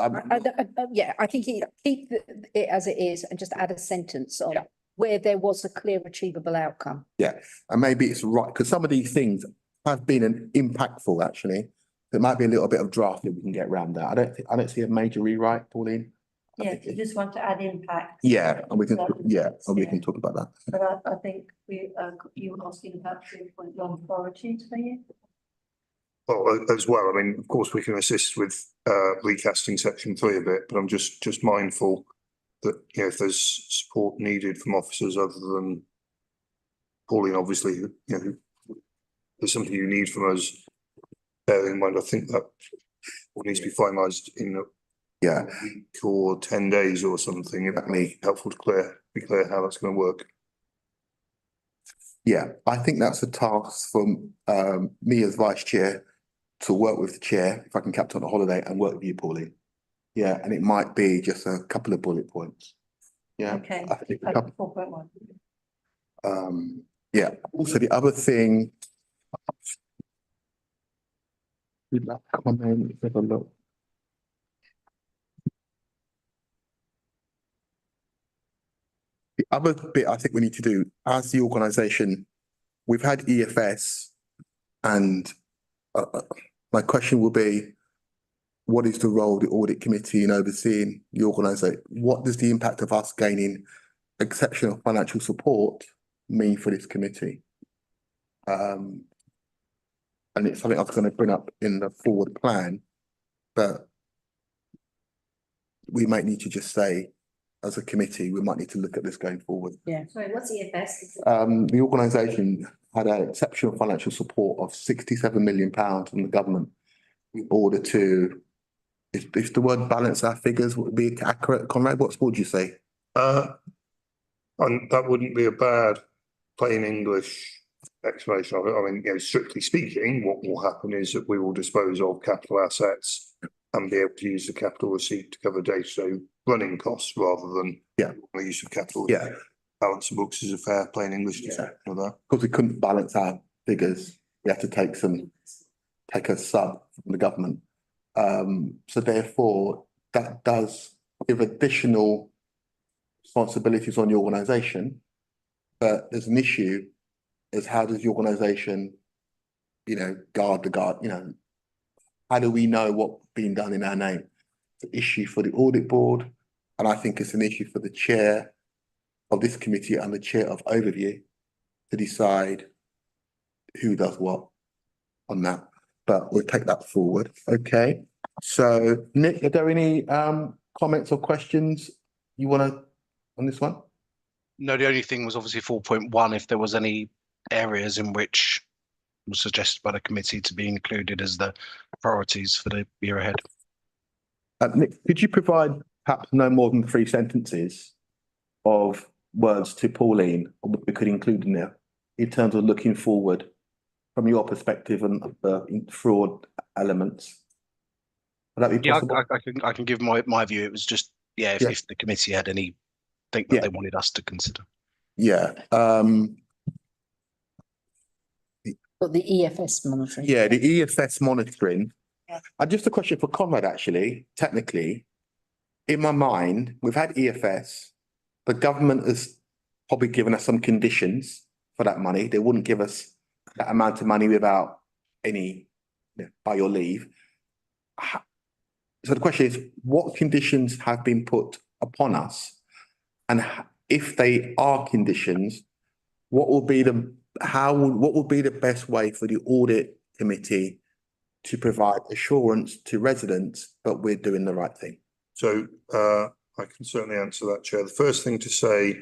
Yeah, I think keep it as it is and just add a sentence on where there was a clear achievable outcome. Yeah, and maybe it's right, because some of these things have been impactful actually. There might be a little bit of drafting we can get around that. I don't see a major rewrite, Pauline. Yeah, you just want to add impact. Yeah, and we can talk about that. But I think you were asking about 3.1 priorities for you. Well, as well, I mean, of course, we can assist with recasting section 3 a bit, but I'm just mindful that, you know, if there's support needed from officers other than Pauline, obviously, you know, there's something you need from us. Bear in mind, I think that needs to be finalised in a week or 10 days or something. It might be helpful to be clear how that's going to work. Yeah, I think that's a task for me as vice chair to work with the chair, if I can captain on a holiday, and work with you, Pauline. Yeah, and it might be just a couple of bullet points. Yeah. Okay. I think a couple, 4.1. yeah, also the other thing. Comment, have a look. The other bit I think we need to do as the organisation, we've had EFS, and my question will be, what is the role of the audit committee in overseeing the organisation? What does the impact of us gaining exceptional financial support mean for this committee? And it's something I was going to bring up in the forward plan, but we might need to just say, as a committee, we might need to look at this going forward. Sorry, what's EFS? The organisation had an exceptional financial support of £67 million from the government in order to, if the word balance our figures would be accurate, Conrad, what would you say? And that wouldn't be a bad plain English explanation of it. I mean, you know, strictly speaking, what will happen is that we will dispose of capital assets and be able to use the capital receipt to cover day-to-day running costs rather than the use of capital. Yeah. Balance of books is a fair plain English description of that. Because we couldn't balance our figures, we had to take a sub from the government. So therefore, that does give additional responsibilities on the organisation, but there's an issue is how does the organisation, you know, guard, you know, how do we know what's being done in our name? It's an issue for the audit board, and I think it's an issue for the chair of this committee and the chair of overview to decide who does what on that. But we'll take that forward. Okay. So Nick, are there any comments or questions you want to on this one? No, the only thing was obviously 4.1, if there was any areas in which was suggested by the committee to be included as the priorities for the year ahead. Nick, could you provide perhaps no more than 3 sentences of words to Pauline or what we could include in there in terms of looking forward from your perspective and the fraud elements? Would that be possible? I can give my view. It was just if the committee had anything that they wanted us to consider. But the EFS monitoring. Yeah, the EFS monitoring. And just a question for Conrad, actually, technically, in my mind, we've had EFS. The government has probably given us some conditions for that money. They wouldn't give us that amount of money without any, by your leave. So the question is, what conditions have been put upon us? And if they are conditions, what will be what would be the best way for the audit committee to provide assurance to residents that we're doing the right thing? So I can certainly answer that, Chair. The first thing to say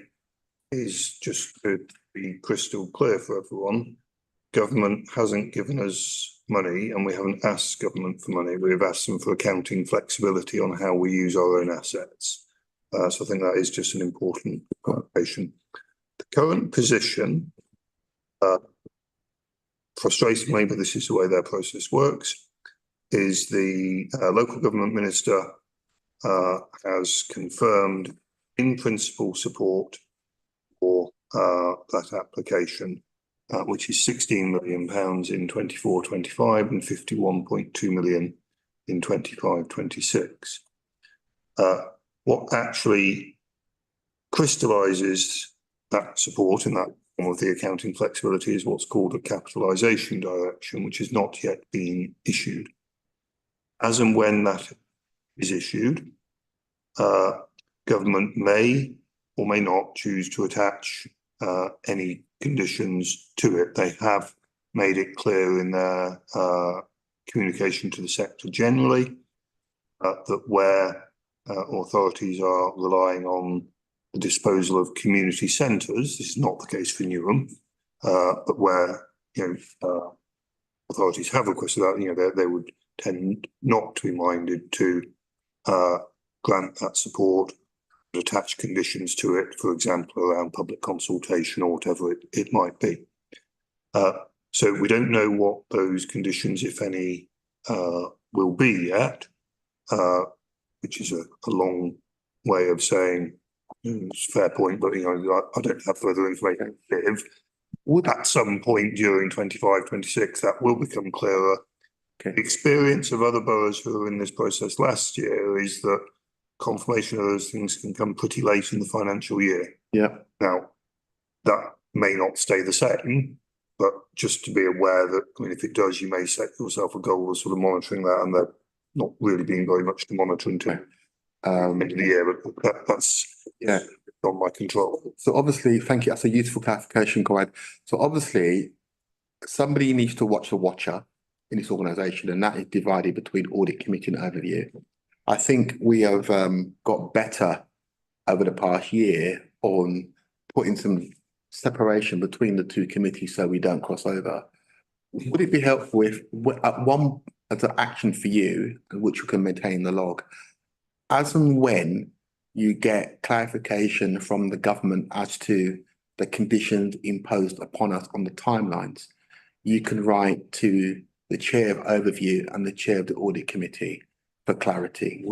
is just to be crystal clear for everyone. Government hasn't given us money and we haven't asked government for money. We've asked them for accounting flexibility on how we use our own assets. So I think that is just an important clarification. The current position, frustratingly, but this is the way their process works, is the local government minister has confirmed in principle support for that application, which is £16 million in 24-25 and 51.2 million in 25-26. What actually crystallises that support in that form of the accounting flexibility is what's called a capitalisation direction, which has not yet been issued. As and when that is issued, government may or may not choose to attach any conditions to it. They have made it clear in their communication to the sector generally that where authorities are relying on the disposal of community centres, this is not the case for Newham, but where, authorities have requested that, they would tend not to be minded to grant that support, attach conditions to it, for example, around public consultation or whatever it might be. So we don't know what those conditions, if any, will be yet, which is a long way of saying it's a fair point, but I don't have further information to give. At some point during 25-26, that will become clearer. Okay. The experience of other boroughs who were in this process last year is that confirmation of those things can come pretty late in the financial year. Yeah. Now, that may not stay the same, but just to be aware that, if it does, you may set yourself a goal of sort of monitoring that, and there not really being very much to monitor until end of the year, but that's on my control. So obviously, thank you. That's a useful clarification, Conrad. So obviously, somebody needs to watch the watcher in this organisation, and that is divided between audit committee and overview. I think we have got better over the past year on putting some separation between the two committees so we don't cross over. Would it be helpful if one as an action for you, which you can maintain the log, as and when you get clarification from the government as to the conditions imposed upon us on the timelines, you can write to the chair of overview and the chair of the audit committee for clarity.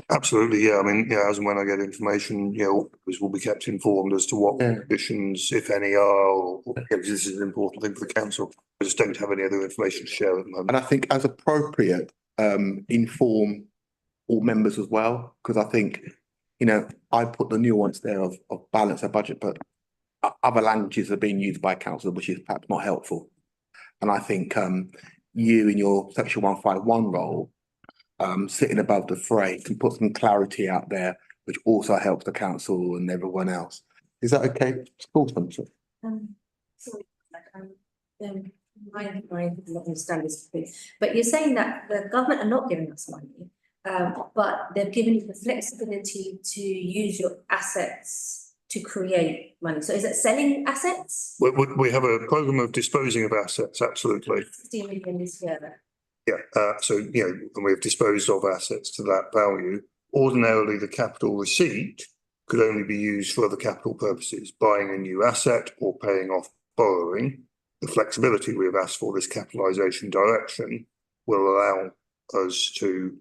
Absolutely, yeah. As and when I get information, will be kept informed as to what conditions, if any, are, or this is an important thing for the council. I just don't have any other information to share at the moment. And I think as appropriate, inform all members as well, because I think, I put the nuance there of balance of budget, but other languages are being used by council, which is perhaps not helpful. And I think you in your section 151 role, sitting above the fray, can put some clarity out there, which also helps the council and everyone else. Is that okay? Sportsman? I don't understand this, but you're saying that the government are not giving us money, but they've given you the flexibility to use your assets to create money. So is it selling assets? We have a programme of disposing of assets, absolutely. 16 million this year. Yeah, and we've disposed of assets to that value. Ordinarily, the capital receipt could only be used for other capital purposes, buying a new asset or paying off borrowing. The flexibility we have asked for, this capitalisation direction, will allow us to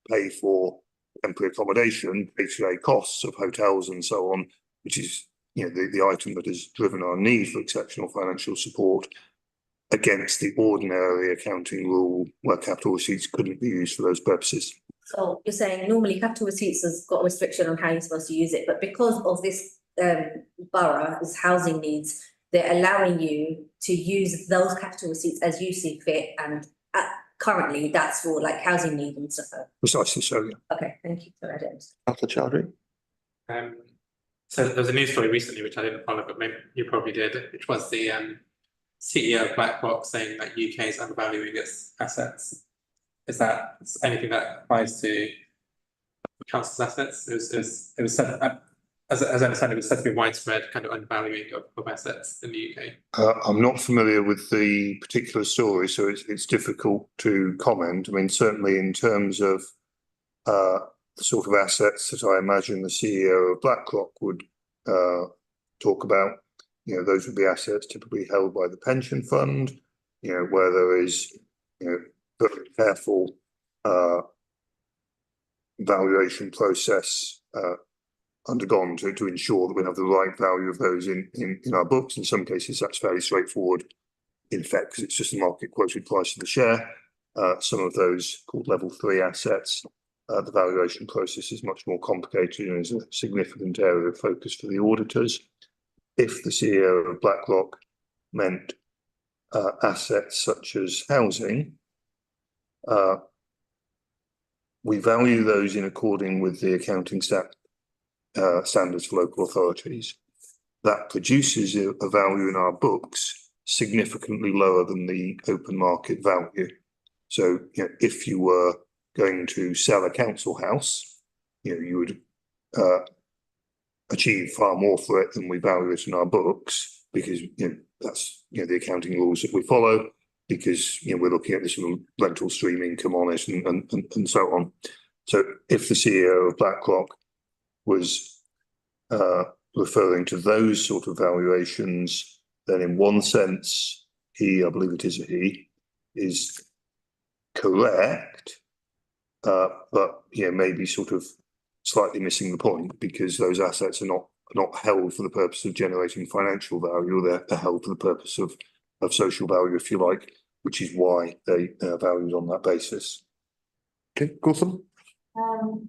pay for temporary accommodation, day-to-day costs of hotels and so on, which is the item that has driven our need for exceptional financial support, against the ordinary accounting rule where capital receipts couldn't be used for those purposes. So you're saying normally capital receipts has got a restriction on how you're supposed to use it, but because of this borough's housing needs, they're allowing you to use those capital receipts as you see fit, and currently that's for like housing needs and stuff. Precisely so, yeah. Okay, thank you for that. Councillor Chowdhury? So there was a news story recently, which I didn't follow, but maybe you probably did, which was the CEO of BlackRock saying that UK is undervaluing its assets. Is that anything that applies to council's assets? It was said, as I understand, it was said to be widespread kind of undervaluing of assets in the UK. I'm not familiar with the particular story, so it's difficult to comment. Certainly in terms of the sort of assets that I imagine the CEO of BlackRock would talk about, those would be assets typically held by the pension fund, where there is, very careful valuation process undergone to ensure that we have the right value of those in our books. In some cases, that's fairly straightforward, in effect, because it's just the market quoted price of the share. Some of those called level 3 assets, the valuation process is much more complicated and is a significant area of focus for the auditors. If the CEO of BlackRock meant assets such as housing, we value those in according with the accounting standards for local authorities. That produces a value in our books significantly lower than the open market value. So, if you were going to sell a council house, you would achieve far more for it than we value it in our books. because, that's, the accounting rules that we follow, because, we're looking at this sort of rental stream income on it and so on. So if the CEO of BlackRock was referring to those sort of valuations, then in one sense, I believe it is a he, is correct, but maybe sort of slightly missing the point, because those assets are not held for the purpose of generating financial value. They're held for the purpose of social value, if you like, which is why they are valued on that basis. Okay, Gautam?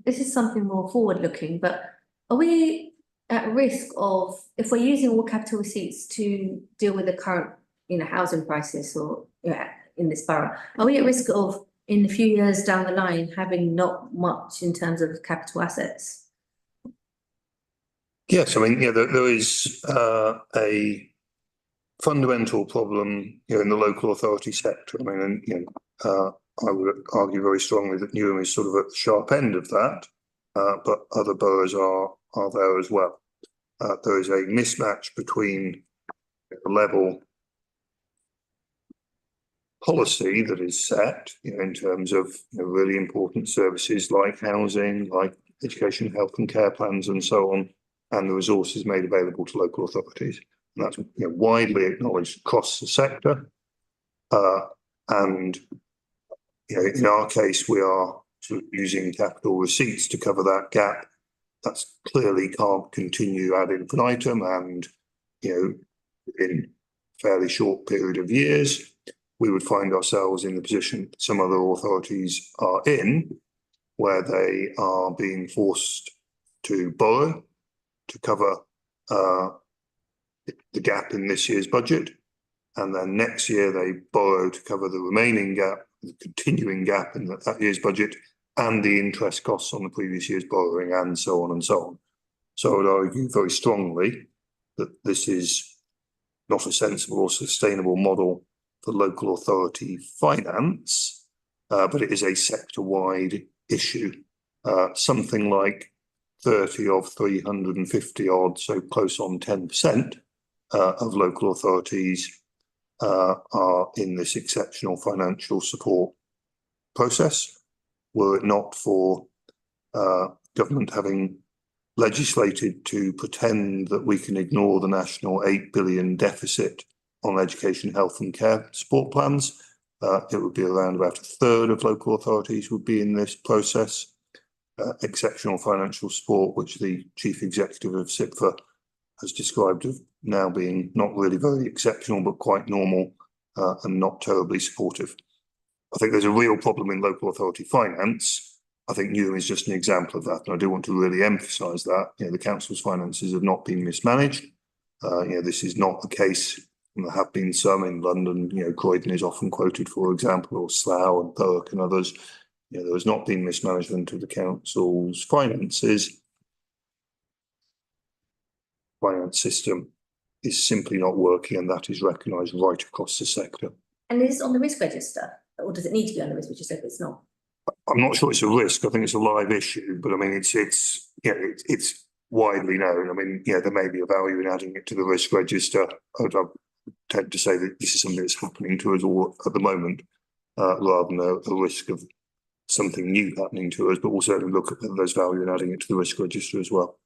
This is something more forward-looking, but are we at risk of, if we're using all capital receipts to deal with the current, housing crisis or in this borough, are we at risk of, in a few years down the line, having not much in terms of capital assets? Yes, I mean, there is a fundamental problem, in the local authority sector. I mean, I would argue very strongly that Newham is sort of at the sharp end of that, but other boroughs are there as well. There is a mismatch between the level policy that is set, in terms of really important services like housing, like education, health and care plans and so on, and the resources made available to local authorities. And that's widely acknowledged across the sector. And in our case, we are sort of using capital receipts to cover that gap. That's clearly can't continue ad infinitum, and in a fairly short period of years, we would find ourselves in the position some other authorities are in, where they are being forced to borrow to cover the gap in this year's budget, and then next year they borrow to cover the remaining gap, the continuing gap in that year's budget, and the interest costs on the previous year's borrowing, and so on and so on. So I would argue very strongly that this is not a sensible or sustainable model for local authority finance, but it is a sector-wide issue. Something like 30 of 350 odd, so close on 10% of local authorities are in this exceptional financial support process. Were it not for government having legislated to pretend that we can ignore the national 8 billion deficit on education, health and care support plans, it would be around about a third of local authorities would be in this process. Exceptional financial support, which the chief executive of SIPFA has described as now being not really very exceptional, but quite normal and not terribly supportive. I think there's a real problem in local authority finance. I think Newham is just an example of that, and I do want to really emphasise that. The council's finances have not been mismanaged. This is not the case. There have been some in London. Croydon is often quoted, for example, or Slough and Thurrock and others. There has not been mismanagement of the council's finances. Finance system is simply not working, and that is recognised right across the sector. And is it on the risk register, or does it need to be on the risk register if it's not? I'm not sure it's a risk. I think it's a live issue, but I mean, it's widely known. I mean, there may be a value in adding it to the risk register. I tend to say that this is something that's happening to us all at the moment, rather than a risk of something new happening to us, but we'll certainly look at those value in adding it to the risk register as well.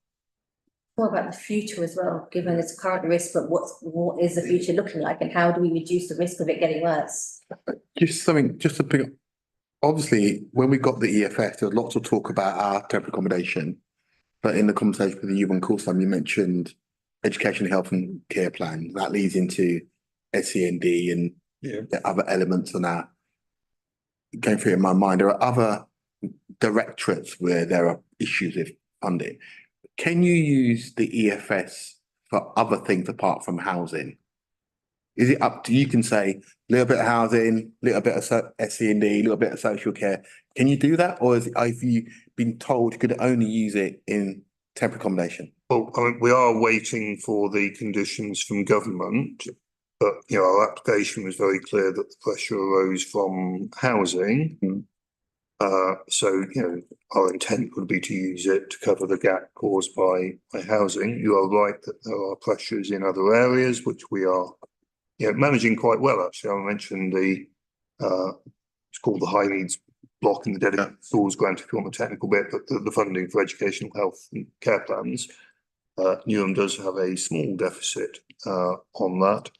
What about the future as well, given its current risk, but what is the future looking like, and how do we reduce the risk of it getting worse? Just to pick up, obviously, when we got the EFS, there was lots of talk about our temporary accommodation, but in the conversation with you and Coulson, you mentioned education, health and care plan. That leads into SEND and the other elements on that. Going through it in my mind, there are other directorates where there are issues with funding. Can you use the EFS for other things apart from housing? Is it up to you? Can say a little bit of housing, a little bit of SEND, a little bit of social care. Can you do that, or have you been told you could only use it in temporary accommodation? Well, I mean, we are waiting for the conditions from government. But, our application was very clear that the pressure arose from housing. So, our intent would be to use it to cover the gap caused by housing. You are right that there are pressures in other areas, which we are, managing quite well, actually. I mentioned it's called the high needs block in the dedicated schools grant, if you want the technical bit, but the funding for educational health and care plans. Newham does have a small deficit on that.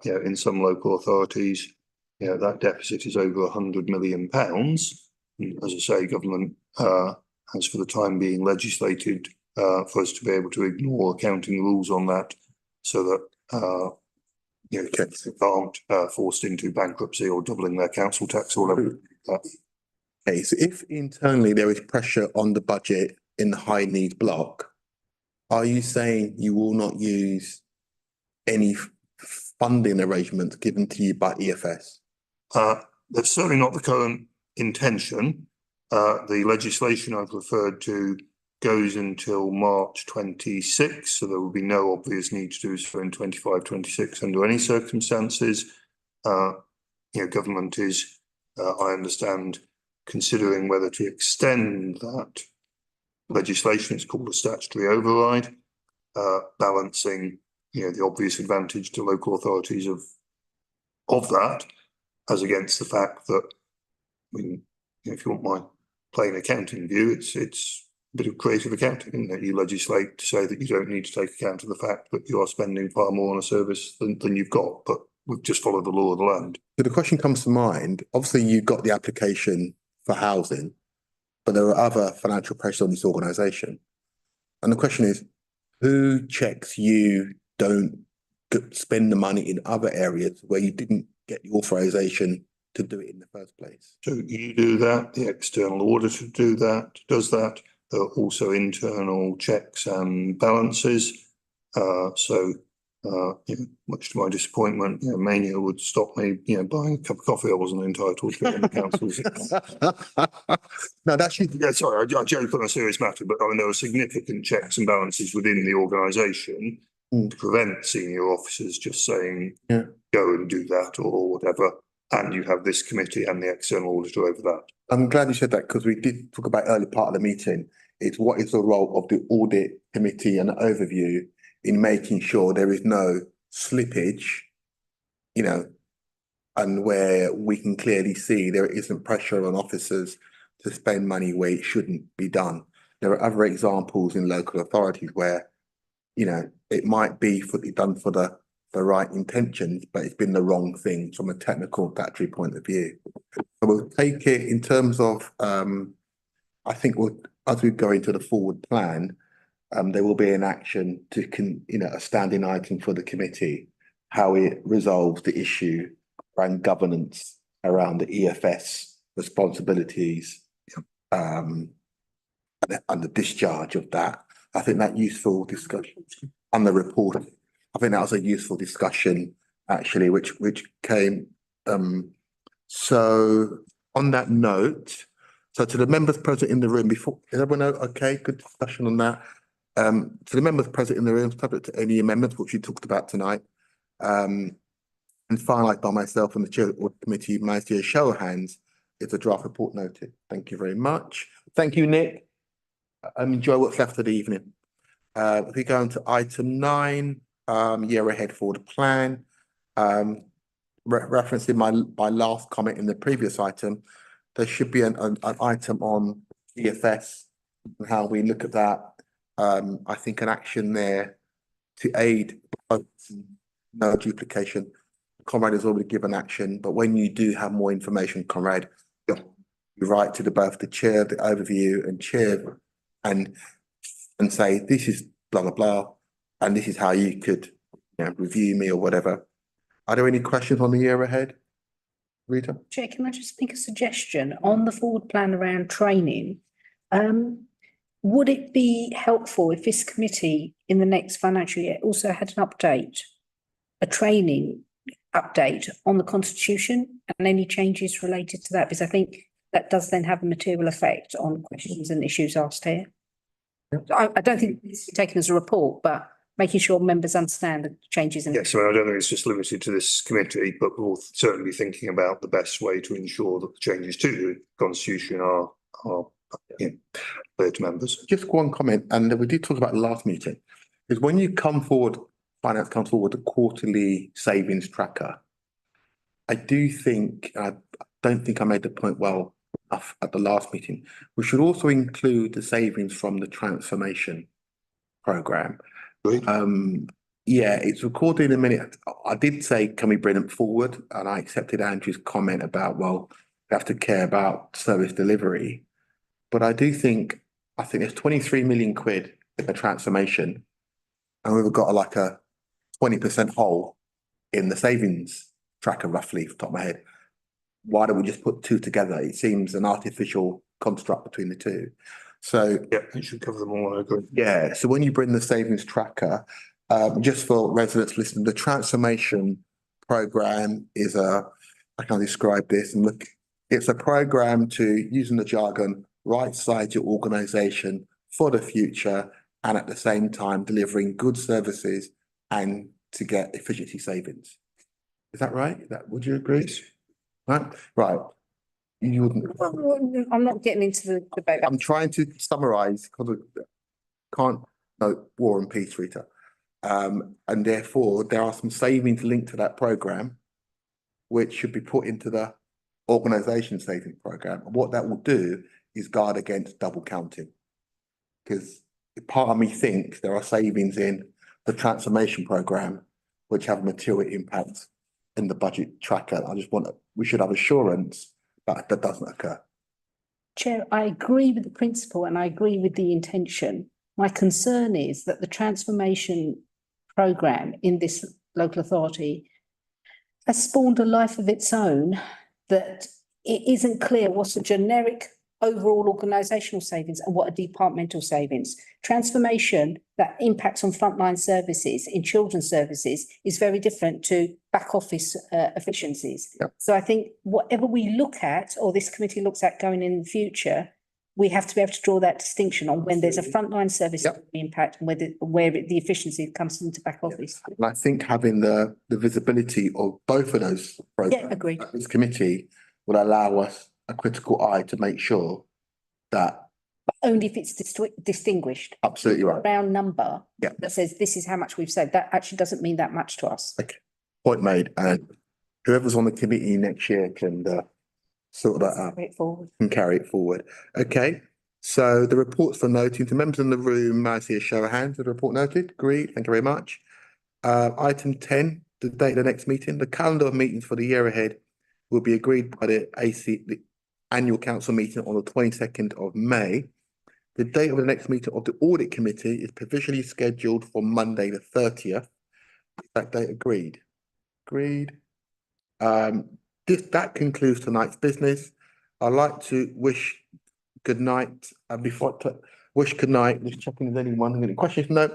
In some local authorities, that deficit is over £100 million. As I say, government has for the time being legislated for us to be able to ignore accounting rules on that, so that aren't forced into bankruptcy or doubling their council tax or whatever. Okay, so if internally there is pressure on the budget in the high need block, are you saying you will not use any funding arrangements given to you by EFS? That's certainly not the current intention. The legislation I've referred to goes until March 26, so there will be no obvious need to do so in 25-26 under any circumstances. Government is, I understand, considering whether to extend that legislation. It's called a statutory override, balancing, the obvious advantage to local authorities of that, as against the fact that, if you want my plain accounting view, it's a bit of creative accounting, isn't it? You legislate to say that you don't need to take account of the fact that you are spending far more on a service than you've got, but we've just followed the law of the land. So the question comes to mind, obviously you've got the application for housing, but there are other financial pressures on this organisation. And the question is, who checks you don't spend the money in other areas where you didn't get the authorisation to do it in the first place? So you do that, the external auditor does that. There are also internal checks and balances. Much to my disappointment, Mania would stop me, buying a cup of coffee I wasn't entitled to in the council's. No, that's sorry, I joke on a serious matter, but there are significant checks and balances within the organisation to prevent senior officers just saying, go and do that or whatever. And you have this committee and the external auditor over that. I'm glad you said that, because we did talk about early part of the meeting. It's what is the role of the audit committee and the overview in making sure there is no slippage, and where we can clearly see there isn't pressure on officers to spend money where it shouldn't be done. There are other examples in local authorities where, it might be done for the right intentions, but it's been the wrong thing from a technical statutory point of view. So we'll take it in terms of, I think as we go into the forward plan, there will be an action to, a standing item for the committee, how it resolves the issue around governance around the EFS responsibilities, and the discharge of that. I think that useful discussion and the report. I think that was a useful discussion actually, which came. So on that note, so to the members present in the room, is everyone okay? Good discussion on that. To the members present in the room, subject to any amendments which we talked about tonight, and finalised by myself and the chair of the audit committee, may I see a show of hands if the draft report noted. Thank you very much. Thank you, Nick. Enjoy what's left of the evening. If we go on to item 9, year ahead forward plan, referencing my last comment in the previous item, there should be an item on EFS and how we look at that. I think an action there to aid no duplication. Conrad has already given action, but when you do have more information, Conrad, you write to both the chair, the overview, and chair, and say this is blah blah blah, and this is how you could review me or whatever. Are there any questions on the year ahead, Rita? Chair, can I just make a suggestion on the forward plan around training? Would it be helpful if this committee in the next financial year also had an update, a training update on the Constitution and any changes related to that? Because I think that does then have a material effect on questions and issues asked here. I don't think it's taken as a report, but making sure members understand the changes in. Yes, I don't think it's just limited to this committee, but we'll certainly be thinking about the best way to ensure that the changes to the constitution are clear to members. Just one comment, and we did talk about the last meeting, is when you come forward, finance comes forward, the quarterly savings tracker. I do think, I don't think I made the point well enough at the last meeting. We should also include the savings from the transformation program. Right. Yeah, it's recorded in a minute. I did say, can we bring it forward? And I accepted Andrew's comment about, well, we have to care about service delivery. But I think there's 23 million quid in the transformation, and we've got like a 20% hole in the savings tracker, roughly, off the top of my head. Why don't we just put two together? It seems an artificial construct between the two. So Yeah, it should cover them all, I agree. yeah, so when you bring the savings tracker, just for residents listening, the transformation program is how can I describe this? And look, it's a program to, using the jargon, right-size your organisation for the future, and at the same time delivering good services and to get efficiency savings. Is that right? Would you agree? Right. You wouldn't. I'm not getting into the debate. I'm trying to summarise because can't no war and peace, Rita. And therefore there are some savings linked to that program, which should be put into the organisation savings program. And what that will do is guard against double counting. Because part of me thinks there are savings in the transformation program which have a material impact in the budget tracker. We should have assurance that that doesn't occur. Chair, I agree with the principle and I agree with the intention. My concern is that the transformation programme in this local authority has spawned a life of its own, that it isn't clear what's a generic overall organisational savings and what are departmental savings. Transformation that impacts on frontline services in children's services is very different to back office efficiencies. Yep. So I think whatever we look at, or this committee looks at going in the future, we have to be able to draw that distinction on when there's a frontline service Yep. impact and where the efficiency comes into back office. And I think having the visibility of both of those programs, Yeah, agreed. this committee will allow us a critical eye to make sure that Only if it's distinguished. absolutely right. Round number Yeah. that says this is how much we've saved. That actually doesn't mean that much to us. Point made, and whoever's on the committee next year can sort that out Straightforward. and carry it forward. Okay, so the reports for noting to members in the room, may I see a show of hands? The report noted. Agreed. Thank you very much. Item 10, the date of the next meeting. The calendar of meetings for the year ahead will be agreed by the annual council meeting on the 22nd of May. The date of the next meeting of the audit committee is provisionally scheduled for Monday the 30th. That date agreed. Agreed. That concludes tonight's business. I'd like to wish good night. Before I wish good night, just checking if there's anyone any questions. No.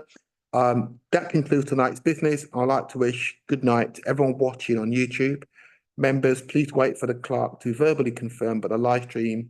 That concludes tonight's business. I'd like to wish good night to everyone watching on YouTube. Members, please wait for the clerk to verbally confirm, but the live stream